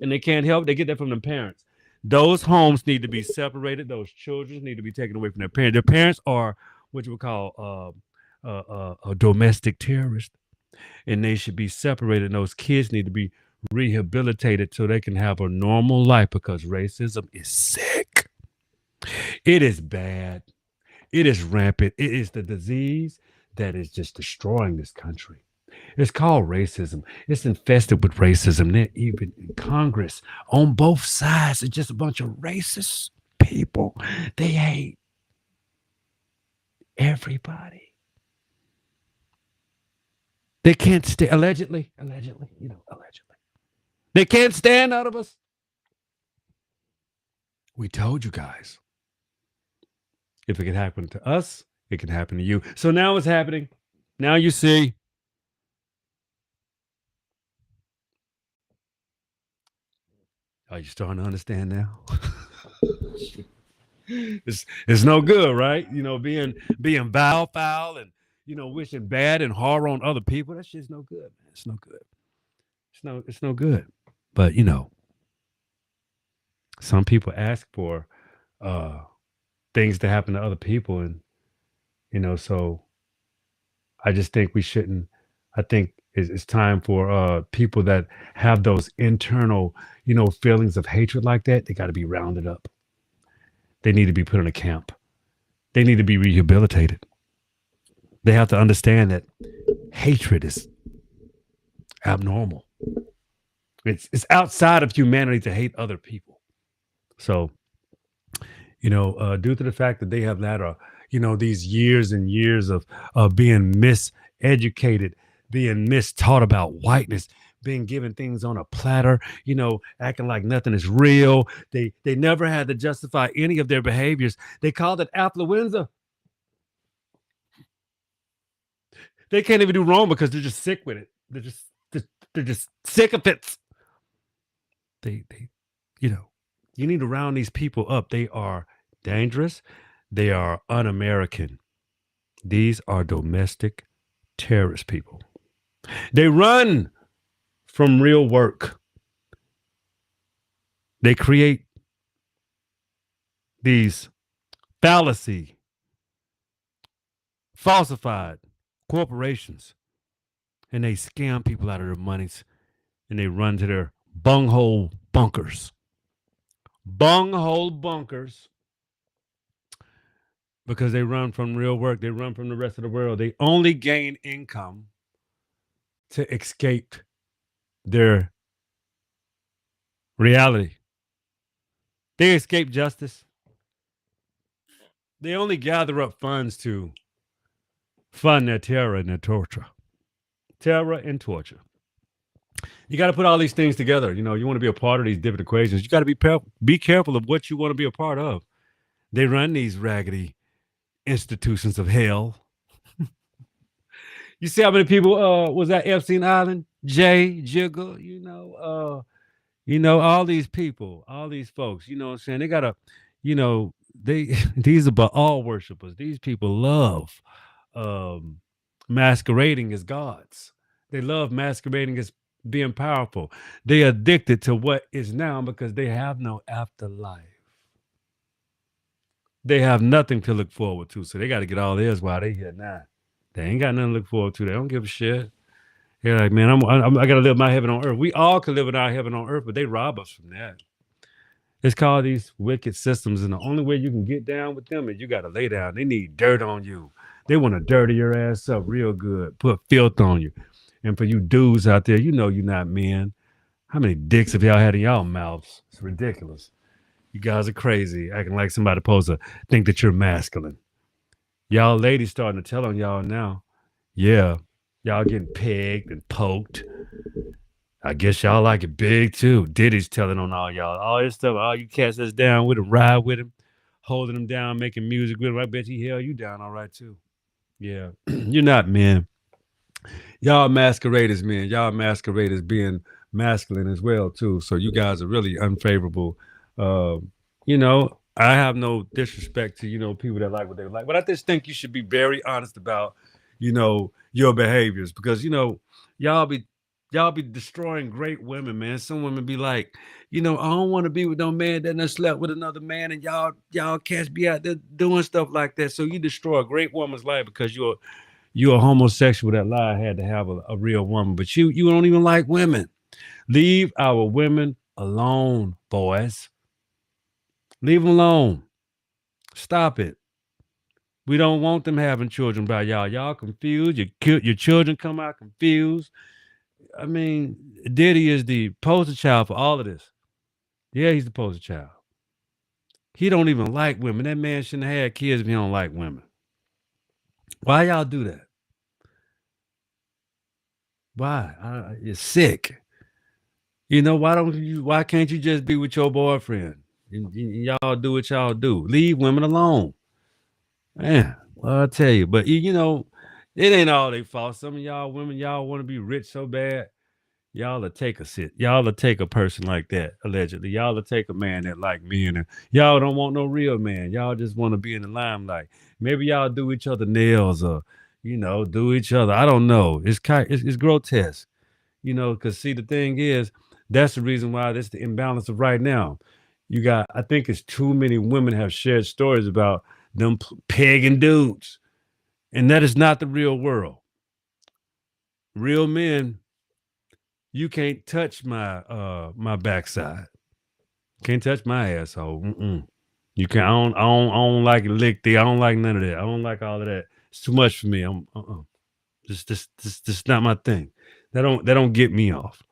and they can't help. They get that from their parents. Those homes need to be separated. Those children need to be taken away from their parents. Their parents are what you would call a domestic terrorist, and they should be separated. And those kids need to be rehabilitated so they can have a normal life because racism is sick. It is bad. It is rampant. It is the disease that is just destroying this country. It's called racism. It's infested with racism. They're even in Congress on both sides. It's just a bunch of racist people. They hate everybody. They can't stay allegedly, allegedly. They can't stand out of us. We told you guys. If it can happen to us, it can happen to you. So now it's happening. Now you see. Are you starting to understand now? it's no good, right? Being foul, and wishing bad and horror on other people. That shit's no good, man. It's no good. It's no good. But some people ask for things to happen to other people, and so I just think we shouldn't. I think it's time for people that have those internal feelings of hatred like that. They got to be rounded up. They need to be put in a camp. They need to be rehabilitated. They have to understand that hatred is abnormal. It's outside of humanity to hate other people. So due to the fact that they have had these years and years of being miseducated, being mistaught about whiteness, being given things on a platter, acting like nothing is real. They never had to justify any of their behaviors. They called it affluenza. They can't even do wrong because they're just sick with it. They're just sycophants. They you need to round these people up. They are dangerous. They are un-American. These are domestic terrorist people. They run from real work. They create these falsified corporations, and they scam people out of their monies, and they run to their bunghole bunkers. Bunghole bunkers. Because they run from real work. They run from the rest of the world. They only gain income to escape their reality. They escape justice. They only gather up funds to fund their terror and their torture. Terror and torture. You got to put all these things together. You want to be a part of these different equations. You got to be careful of what you want to be a part of. They run these raggedy institutions of hell. You see how many people was at Epstein Island? Jay, Jigga, all these people, all these folks, what I'm saying? They gotta, these are Baal worshipers. These people love masquerading as gods. They love masquerading as being powerful. They're addicted to what is now because they have no afterlife. they have nothing to look forward to. So they got to get all theirs while they here now. They ain't got nothing to look forward to. They don't give a shit. They're like, man, I got to live my heaven on earth. We all could live in our heaven on earth, but they rob us from that. It's called these wicked systems, and the only way you can get down with them is you got to lay down. They need dirt on you. They want to dirty your ass up real good, put filth on you. And for you dudes out there, you know you're not men. How many dicks have y'all had in y'all mouths? It's ridiculous. You guys are crazy, acting like somebody supposed to think that you're masculine. Y'all ladies starting to tell on y'all now. Yeah, y'all getting pegged and poked. I guess y'all like it big too. Diddy's telling on all y'all. All this stuff, all you cats that's down with him, ride with him, holding him down, making music with him. I bet he held you down all right too. Yeah, you're not men. Y'all masqueraders, man. Y'all masqueraders being masculine as well too. So you guys are really unfavorable. Uh, I have no disrespect to people that like what they like, but I just think you should be very honest about your behaviors because y'all be y'all be destroying great women, man. Some women be like, I don't want to be with no man that done slept with another man, and y'all cats be out there doing stuff like that. So you destroy a great woman's life because you're a homosexual that lie had to have a real woman, but you don't even like women. Leave our women alone, boys. Leave them alone. Stop it. We don't want them having children by y'all. Y'all confused. Your children come out confused. I mean, Diddy is the poster child for all of this. Yeah, he's the poster child. He don't even like women. That man shouldn't have had kids if he don't like women. Why y'all do that? Why? You're sick. Why can't you just be with your boyfriend? And y'all do what y'all do. Leave women alone. Man, well, I'll tell you. But, it ain't all their fault. Some of y'all women, y'all want to be rich so bad. Y'all will take Y'all will take a person like that, allegedly. Y'all will take a man that like men. And y'all don't want no real man. Y'all just want to be in the limelight. Maybe y'all do each other nails or, do each other. I don't know. It's grotesque. Because see, the thing is, that's the reason why this the imbalance of right now. I think it's too many women have shared stories about them pegging dudes. And that is not the real world. Real men, you can't touch my backside. Can't touch my asshole. You can't. I don't like it licked. I don't like none of that. I don't like all of that. It's too much for me. I'm Just not my thing. That don't get me off.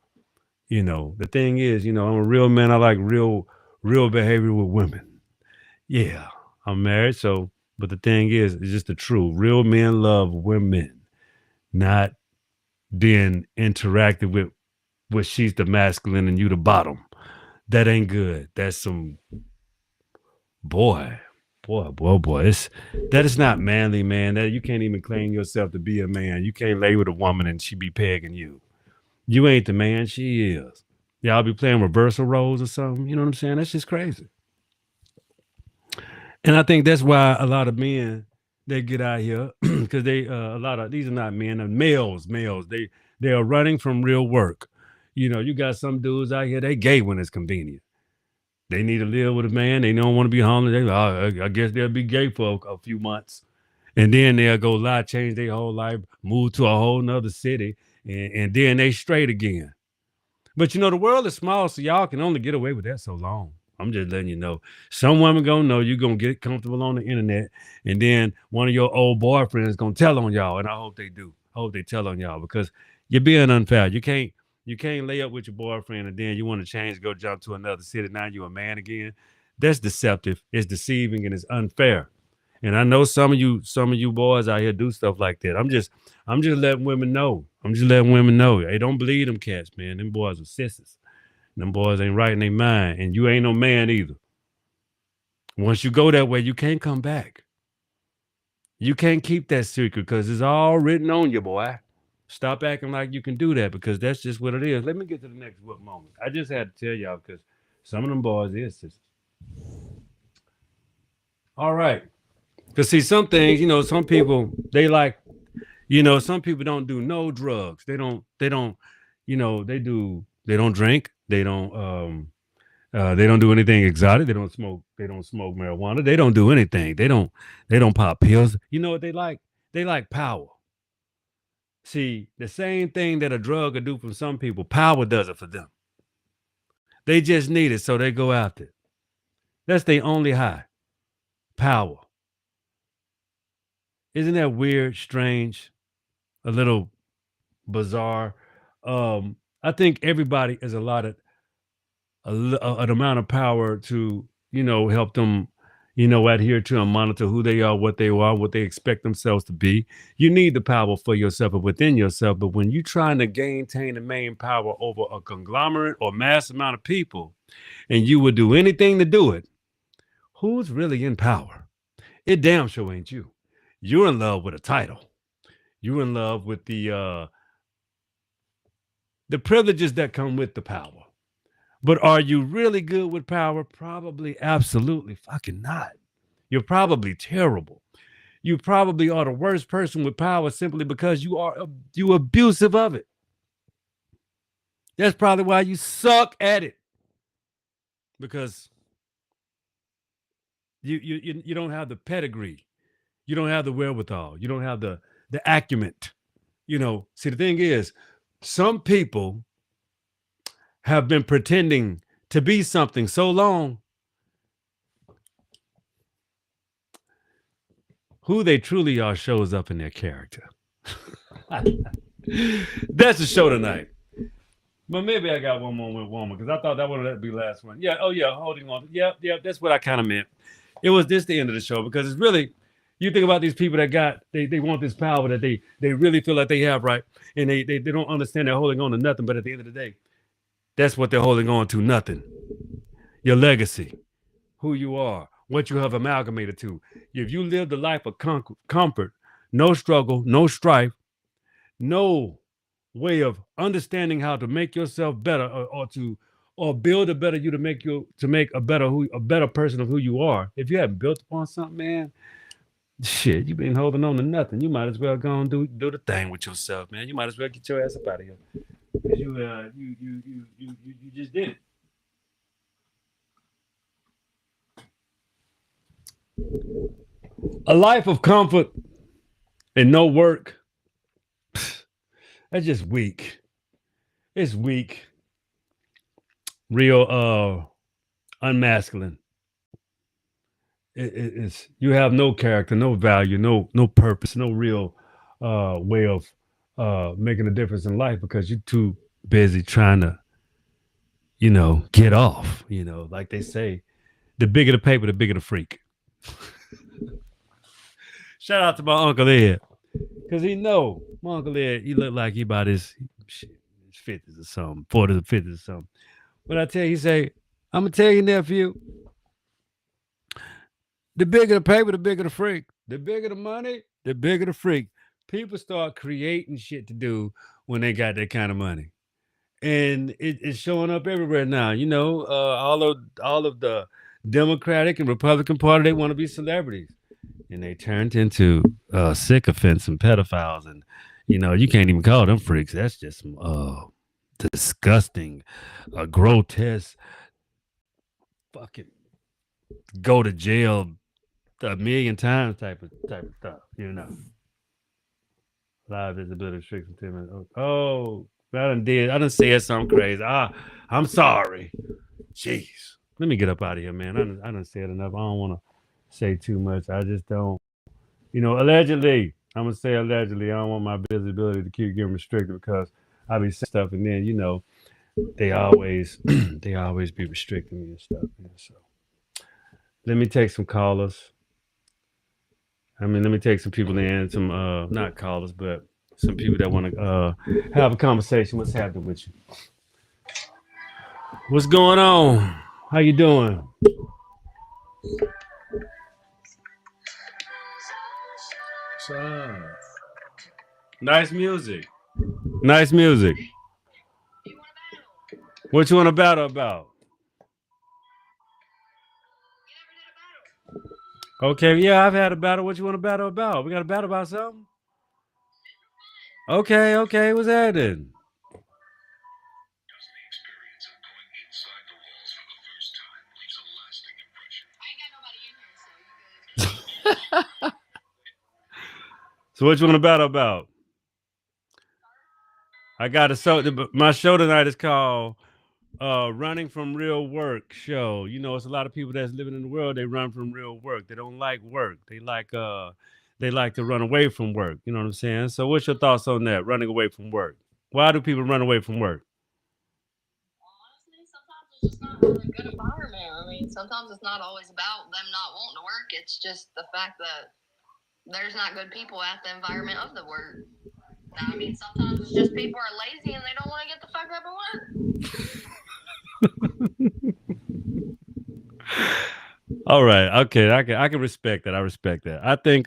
The thing is, I'm a real man. I like real behavior with women. Yeah, I'm married, so but the thing is, it's just the truth. Real men love women, not being interacted with she's the masculine and you the bottom. That ain't good. That's some boy. That is not manly, man. That you can't even claim yourself to be a man. You can't lay with a woman and she be pegging you. You ain't the man, she is. Y'all be playing reversal roles or something. You know what I'm saying? That's just crazy. And I think that's why a lot of men they get out here because they a lot of these are not men, males. They are running from real work. You got some dudes out here they gay when it's convenient. They need to live with a man. They don't want to be homeless. I guess they'll be gay for a few months, and then they'll go lie, change their whole life, move to a whole nother city, and then they straight again. But the world is small, so y'all can only get away with that so long. I'm just letting you know. Some women gonna know you're gonna get comfortable on the internet, and then one of your old boyfriends gonna tell on y'all, and I hope they do. I hope they tell on y'all because you're being unfair. You can't lay up with your boyfriend and then you want to change, go jump to another city. Now you're a man again. That's deceptive. It's deceiving and it's unfair. And I know some of you boys out here do stuff like that. I'm just letting women know. I'm just letting women know. Hey, don't believe them cats, man. Them boys are sisters. Them boys ain't right in their mind. And you ain't no man either. Once you go that way, you can't come back. You can't keep that secret because it's all written on you, boy. Stop acting like you can do that because that's just what it is. Let me get to the next what moment. I just had to tell y'all because some of them boys is sisters. All right. Because see, some things, some people they like, some people don't do no drugs. They don't, they don't drink. They don't They don't do anything exotic. They don't smoke. They don't smoke marijuana. They don't do anything. They don't. They don't pop pills. You know what they like? They like power. See, the same thing that a drug would do for some people, power does it for them. They just need it, so they go after it. That's their only high. Power. Isn't that weird, strange, a little bizarre? I think everybody is allotted an amount of power to, help them, adhere to and monitor who they are, what they expect themselves to be. You need the power for yourself and within yourself. But when you're trying to maintain and main power over a conglomerate or mass amount of people, and you would do anything to do it, who's really in power? It damn sure ain't you. You're in love with a title. You're in love with the privileges that come with the power. But are you really good with power? Probably absolutely fucking not. You're probably terrible. You probably are the worst person with power simply because you abusive of it. That's probably why you suck at it. Because you don't have the pedigree. You don't have the wherewithal. You don't have the acumen. See, the thing is, some people have been pretending to be something so long, who they truly are shows up in their character. That's the show tonight. But maybe I got one more with woman because I thought that would be the last one. Yeah. Oh yeah. Holding on. Yep. That's what I kind of meant. It was this the end of the show because it's really, you think about these people that they want this power that they really feel like they have, right? And they don't understand they're holding on to nothing. But at the end of the day, that's what they're holding on to, nothing. Your legacy, who you are, what you have amalgamated to. If you live the life of comfort, no struggle, no strife, no way of understanding how to make yourself better or build a better you to make a better person of who you are. If you haven't built upon something, man, shit, you've been holding on to nothing. You might as well go and do the thing with yourself, man. You might as well get your ass up out of here. Because you just did it. A life of comfort and no work, that's just weak. It's weak. Real unmasculine. It's you have no character, no value, no purpose, no real way of making a difference in life because you're too busy trying to, get off. Like they say, the bigger the paper, the bigger the freak. Shout out to my Uncle Ed. Because my Uncle Ed, he looked like he about his 50s or something, 40s or 50s or something. But I tell you, he say, I'm going to tell you, nephew, the bigger the paper, the bigger the freak. The bigger the money, the bigger the freak. People start creating shit to do when they got that kind of money. And it's showing up everywhere now. All of the Democratic and Republican Party, they want to be celebrities. And they turned into sycophants and pedophiles. And, you can't even call them freaks. That's just some disgusting, grotesque, fucking go to jail a million times type of stuff, Live visibility restrictions. Oh, I done said something crazy. I'm sorry. Jeez. Let me get up out of here, man. I done said enough. I don't want to say too much. I just don't. Allegedly, I'm gonna say allegedly. I don't want my visibility to keep getting restricted because I be saying stuff, and then they always be restricting me and stuff. So let me take some callers. Let me take some people in, some not callers, but some people that want to have a conversation. What's happening with you? What's going on? How you doing? Nice music. Nice music. What you want to battle about? Okay, yeah, I've had a battle. What you want to battle about? We got to battle about something? Okay, what's happening? So what you want to battle about? I got my show tonight is called Running from Real Work Show. You know, it's a lot of people that's living in the world, they run from real work. They don't like work. They like to run away from work. You know what I'm saying? So what's your thoughts on that? Running away from work. Why do people run away from work? Honestly, sometimes it's just not really a good environment. I mean, sometimes it's not always about them not wanting to work. It's just the fact that there's not good people at the environment of the work. I mean, sometimes it's just people are lazy and they don't want to get the fuck up and work. All right. Okay. I can respect that. I respect that. I think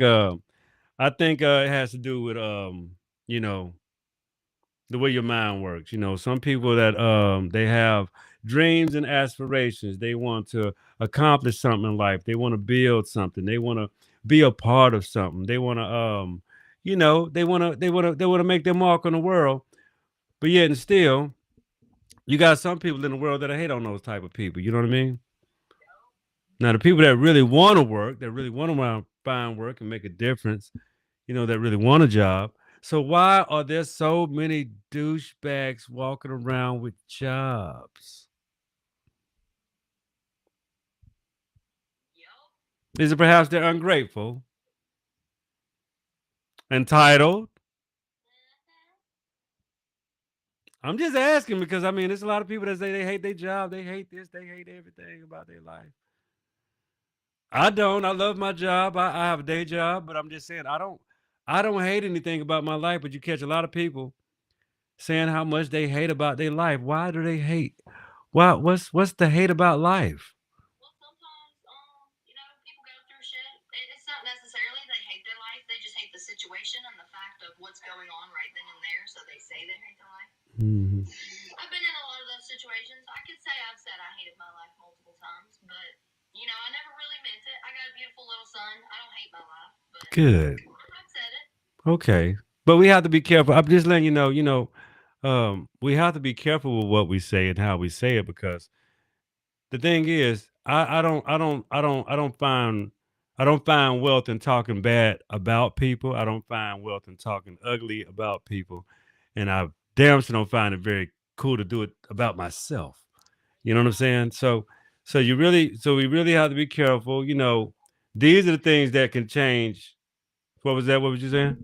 it has to do with you know, the way your mind works. You know, some people that they have dreams and aspirations. They want to accomplish something in life. They want to build something. They want to be a part of something. They want to they want to make their mark on the world. But yet and still, you got some people in the world that hate on those type of people. You know what I mean? Now the people that really want to work, that really want to find work and make a difference, that really want a job. So why are there so many douchebags walking around with jobs? Is it perhaps they're ungrateful, entitled? I'm just asking because I mean, there's a lot of people that say they hate their job, they hate this, they hate everything about their life. I don't. I love my job. I have a day job, but I'm just saying I don't hate anything about my life. But you catch a lot of people saying how much they hate about their life. Why do they hate? Why? What's the hate about life? Well, sometimes, people go through shit. It's not necessarily they hate their life. They just hate the situation and the fact of what's going on right then and there. So they say they hate their life. Mhm. I've been in a lot of those situations. I could say I've said I hated my life multiple times, but I never really meant it. I got a beautiful little son. I don't hate my life, but Good. I've said it. Okay. But we have to be careful. I'm just letting we have to be careful with what we say and how we say it because the thing is, I don't find wealth in talking bad about people. I don't find wealth in talking ugly about people, and I damn sure don't find it very cool to do it about myself. You know what I'm saying? So we really have to be careful. These are the things that can change. What was that? What was you saying?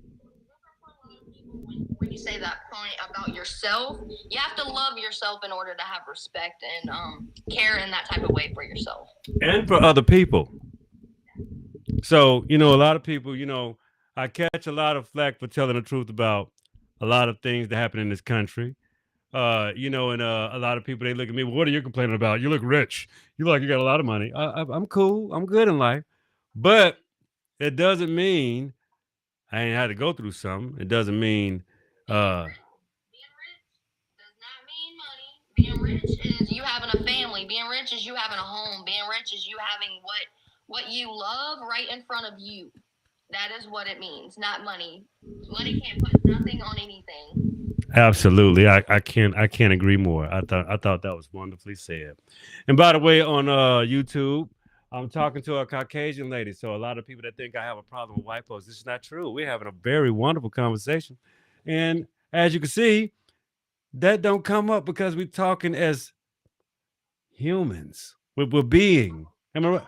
When you say that point about yourself, you have to love yourself in order to have respect and care in that type of way for yourself. And for other people. So, a lot of people, I catch a lot of flack for telling the truth about a lot of things that happen in this country. And a lot of people they look at me. Well, what are you complaining about? You look rich. You look like you got a lot of money. I'm cool. I'm good in life, but it doesn't mean I ain't had to go through something. It doesn't mean uh Being rich does not mean money. Being rich is you having a family. Being rich is you having a home. Being rich is you having what you love right in front of you. That is what it means, not money. Money can't put nothing on anything. absolutely. I can't agree more. I thought that was wonderfully said. And by the way, on YouTube, I'm talking to a Caucasian lady. So a lot of people that think I have a problem with white folks, this is not true. We're having a very wonderful conversation. And as you can see, that don't come up because we're talking as humans. We're being. Am I right?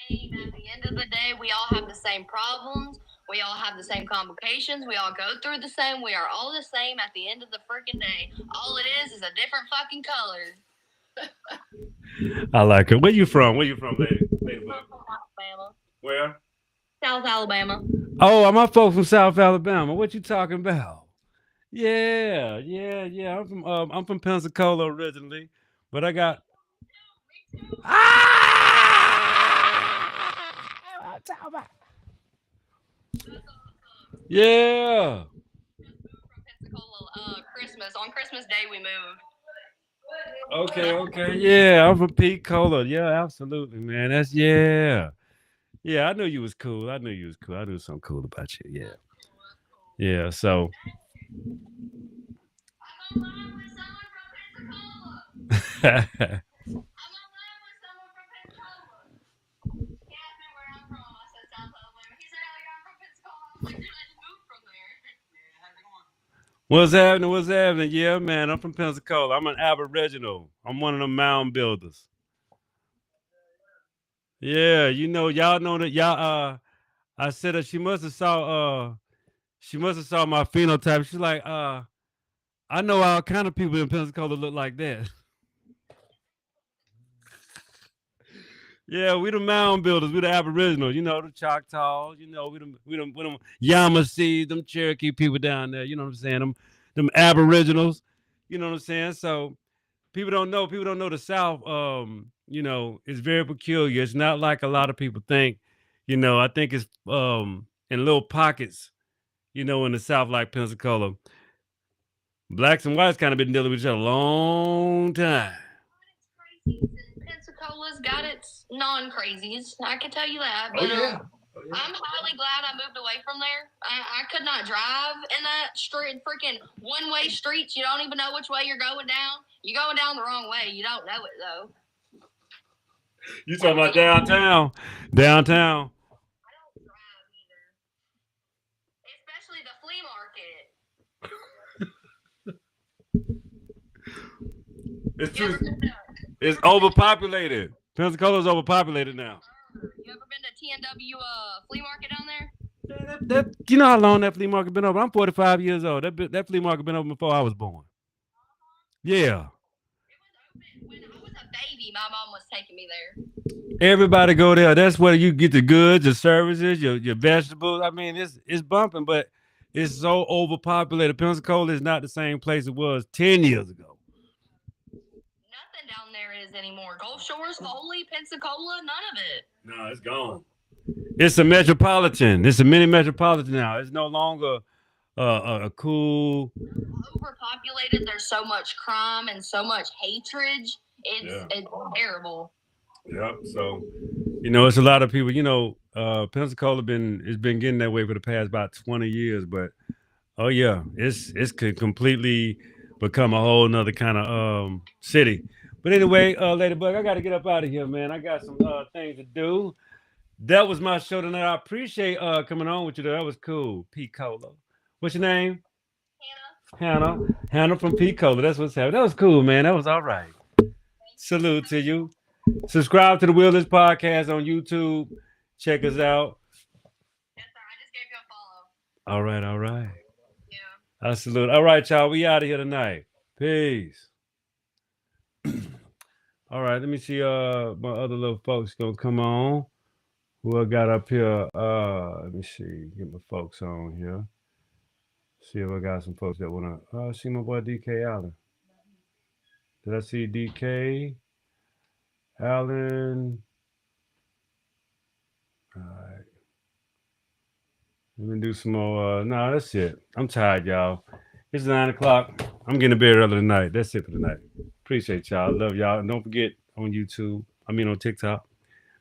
Same. At the end of the day, we all have the same problems. We all have the same complications. We all go through the same. We are all the same at the end of the freaking day. All it is a different fucking color. I like it. Where you from? Where you from, lady? I'm from Alabama. Where? South Alabama. Oh, my folks from South Alabama. What you talking about? Yeah, yeah, yeah. I'm from Pensacola originally, but I got yeah. From Pensacola, Christmas. On Christmas Day, we moved. Okay, okay, yeah. I'm from Pete Cola. Yeah, absolutely, man. That's yeah, yeah. I knew you was cool. I knew you was cool. I knew something cool about you. Yeah, yeah. So I'm alive with someone from Pensacola. I'm alive with someone from Pensacola. He asked me where I'm from. I said South Alabama. He said, When did I move from there? What's happening? What's happening? Yeah, man, I'm from Pensacola. I'm an Aboriginal. I'm one of the mound builders. Yeah, y'all know that I said that she must have saw my phenotype. She's like, I know all kind of people in Pensacola look like that. Yeah, we the mound builders, we the Aboriginals, the Choctaws, we them Yamasee, them Cherokee people down there, you know what I'm saying? Them Aboriginals, you know what I'm saying? So people don't know the South, is very peculiar. It's not like a lot of people think. I think it's in little pockets, in the South, like Pensacola. Blacks and whites kind of been dealing with each other a long time. Crazies and Pensacola's got its non-crazies. I can tell you that. Oh But yeah. I'm highly glad I moved away from there. I could not drive in that street, freaking one-way streets. You don't even know which way you're going down. You're going down the wrong way. You don't know it though. You talking about downtown? Downtown. I don't drive either, especially the flea market. It's You ever true. been to, It's overpopulated. Pensacola's overpopulated now. you ever been to TNW flea market down there? You know how long that flea market been open? I'm 45 years old. That flea market been open before I was born. Yeah. It was open when I was a baby. My mom was taking me there. Everybody go there. That's where you get the goods, your services, your vegetables. I mean, it's bumping, but it's so overpopulated. Pensacola is not the same place it was 10 years ago. Nothing down there is anymore. Gulf Shores, Foley, Pensacola, none of it. No, it's gone. It's a metropolitan. It's a mini metropolitan now. It's no longer a cool. Overpopulated. There's so much crime and so much hatred. It's terrible. Yep. So, it's a lot of people. Pensacola has been getting that way for the past about 20 years, but oh yeah, it's could completely become a whole nother kind of city. But anyway, Ladybug, I got to get up out of here, man. I got some things to do. That was my show tonight. I appreciate coming on with you. That was cool. Piccolo. What's your name? Hannah. Hannah from Piccolo. That's what's happening. That was cool, man. That was all right. Salute to you. Subscribe to the Wheelers Podcast on YouTube. Check us out. Yes, sir. I just gave you a follow. All right, all right. Yeah. I salute. All right, y'all. We out of here tonight. Peace. All right, let me see. My other little folks gonna come on. Who I got up here? Let me see. Get my folks on here. See if I got some folks that wanna. See my boy DK Allen. Did I see DK Allen? All right. Let me do some more. No, that's it. I'm tired, y'all. It's 9 o'clock. I'm getting to bed early tonight. That's it for tonight. Appreciate y'all. Love y'all. And don't forget on YouTube. On TikTok.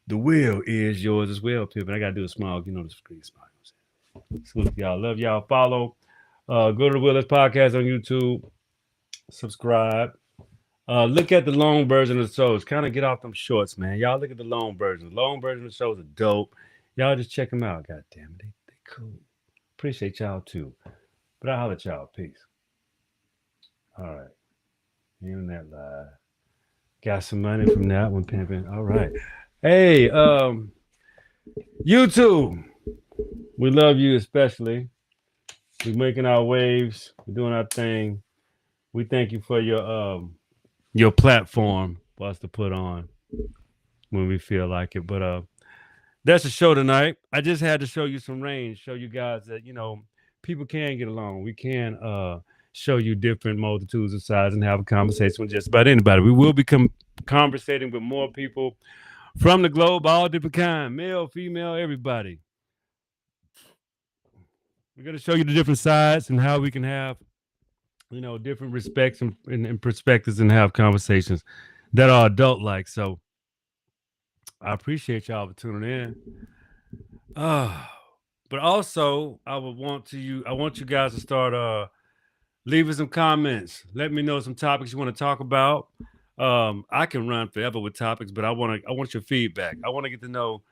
The wheel is yours as well, Pippin. I gotta do a smile. The screen smile. Salute y'all. Love y'all. Follow. Go to the Wheelers Podcast on YouTube. Subscribe. Look at the long version of the shows. Kind of get off them shorts, man. Y'all look at the long version. The long version of the shows are dope. Y'all just check them out. God damn it. They cool. Appreciate y'all too. But I'll holler at y'all. Peace. All right. Internet live. Got some money from that one, pimping. All right. Hey, YouTube. We love you especially. We're making our waves. We're doing our thing. We thank you for your platform for us to put on when we feel like it. But that's the show tonight. I just had to show you some range, show you guys that people can get along. We can show you different multitudes of sides and have a conversation with just about anybody. We will become conversating with more people from the globe, all different kind, male, female, everybody. We're going to show you the different sides and how we can have, different respects and perspectives and have conversations that are adult-like. So I appreciate y'all for tuning in. But also, I want you guys to start leaving some comments. Let me know some topics you want to talk about. I can run forever with topics, but I want your feedback. I want to get to know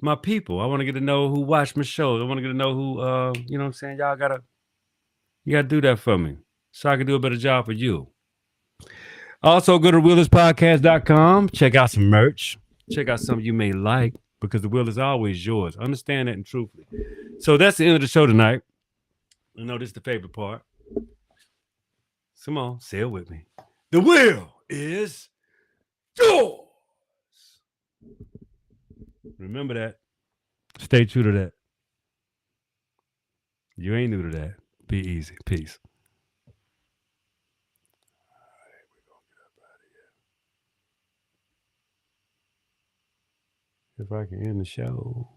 my people. I want to get to know who watch my shows. I want to get to know who, you know what I'm saying? You gotta do that for me so I can do a better job for you. Also, go to realistpodcast.com. Check out some merch. Check out something you may like because the will is always yours. Understand that and truthfully. So that's the end of the show tonight. I know this is the favorite part. Come on, say it with me. The will is yours. Remember that. Stay true to that. You ain't new to that. Be easy. Peace. If I can end the show.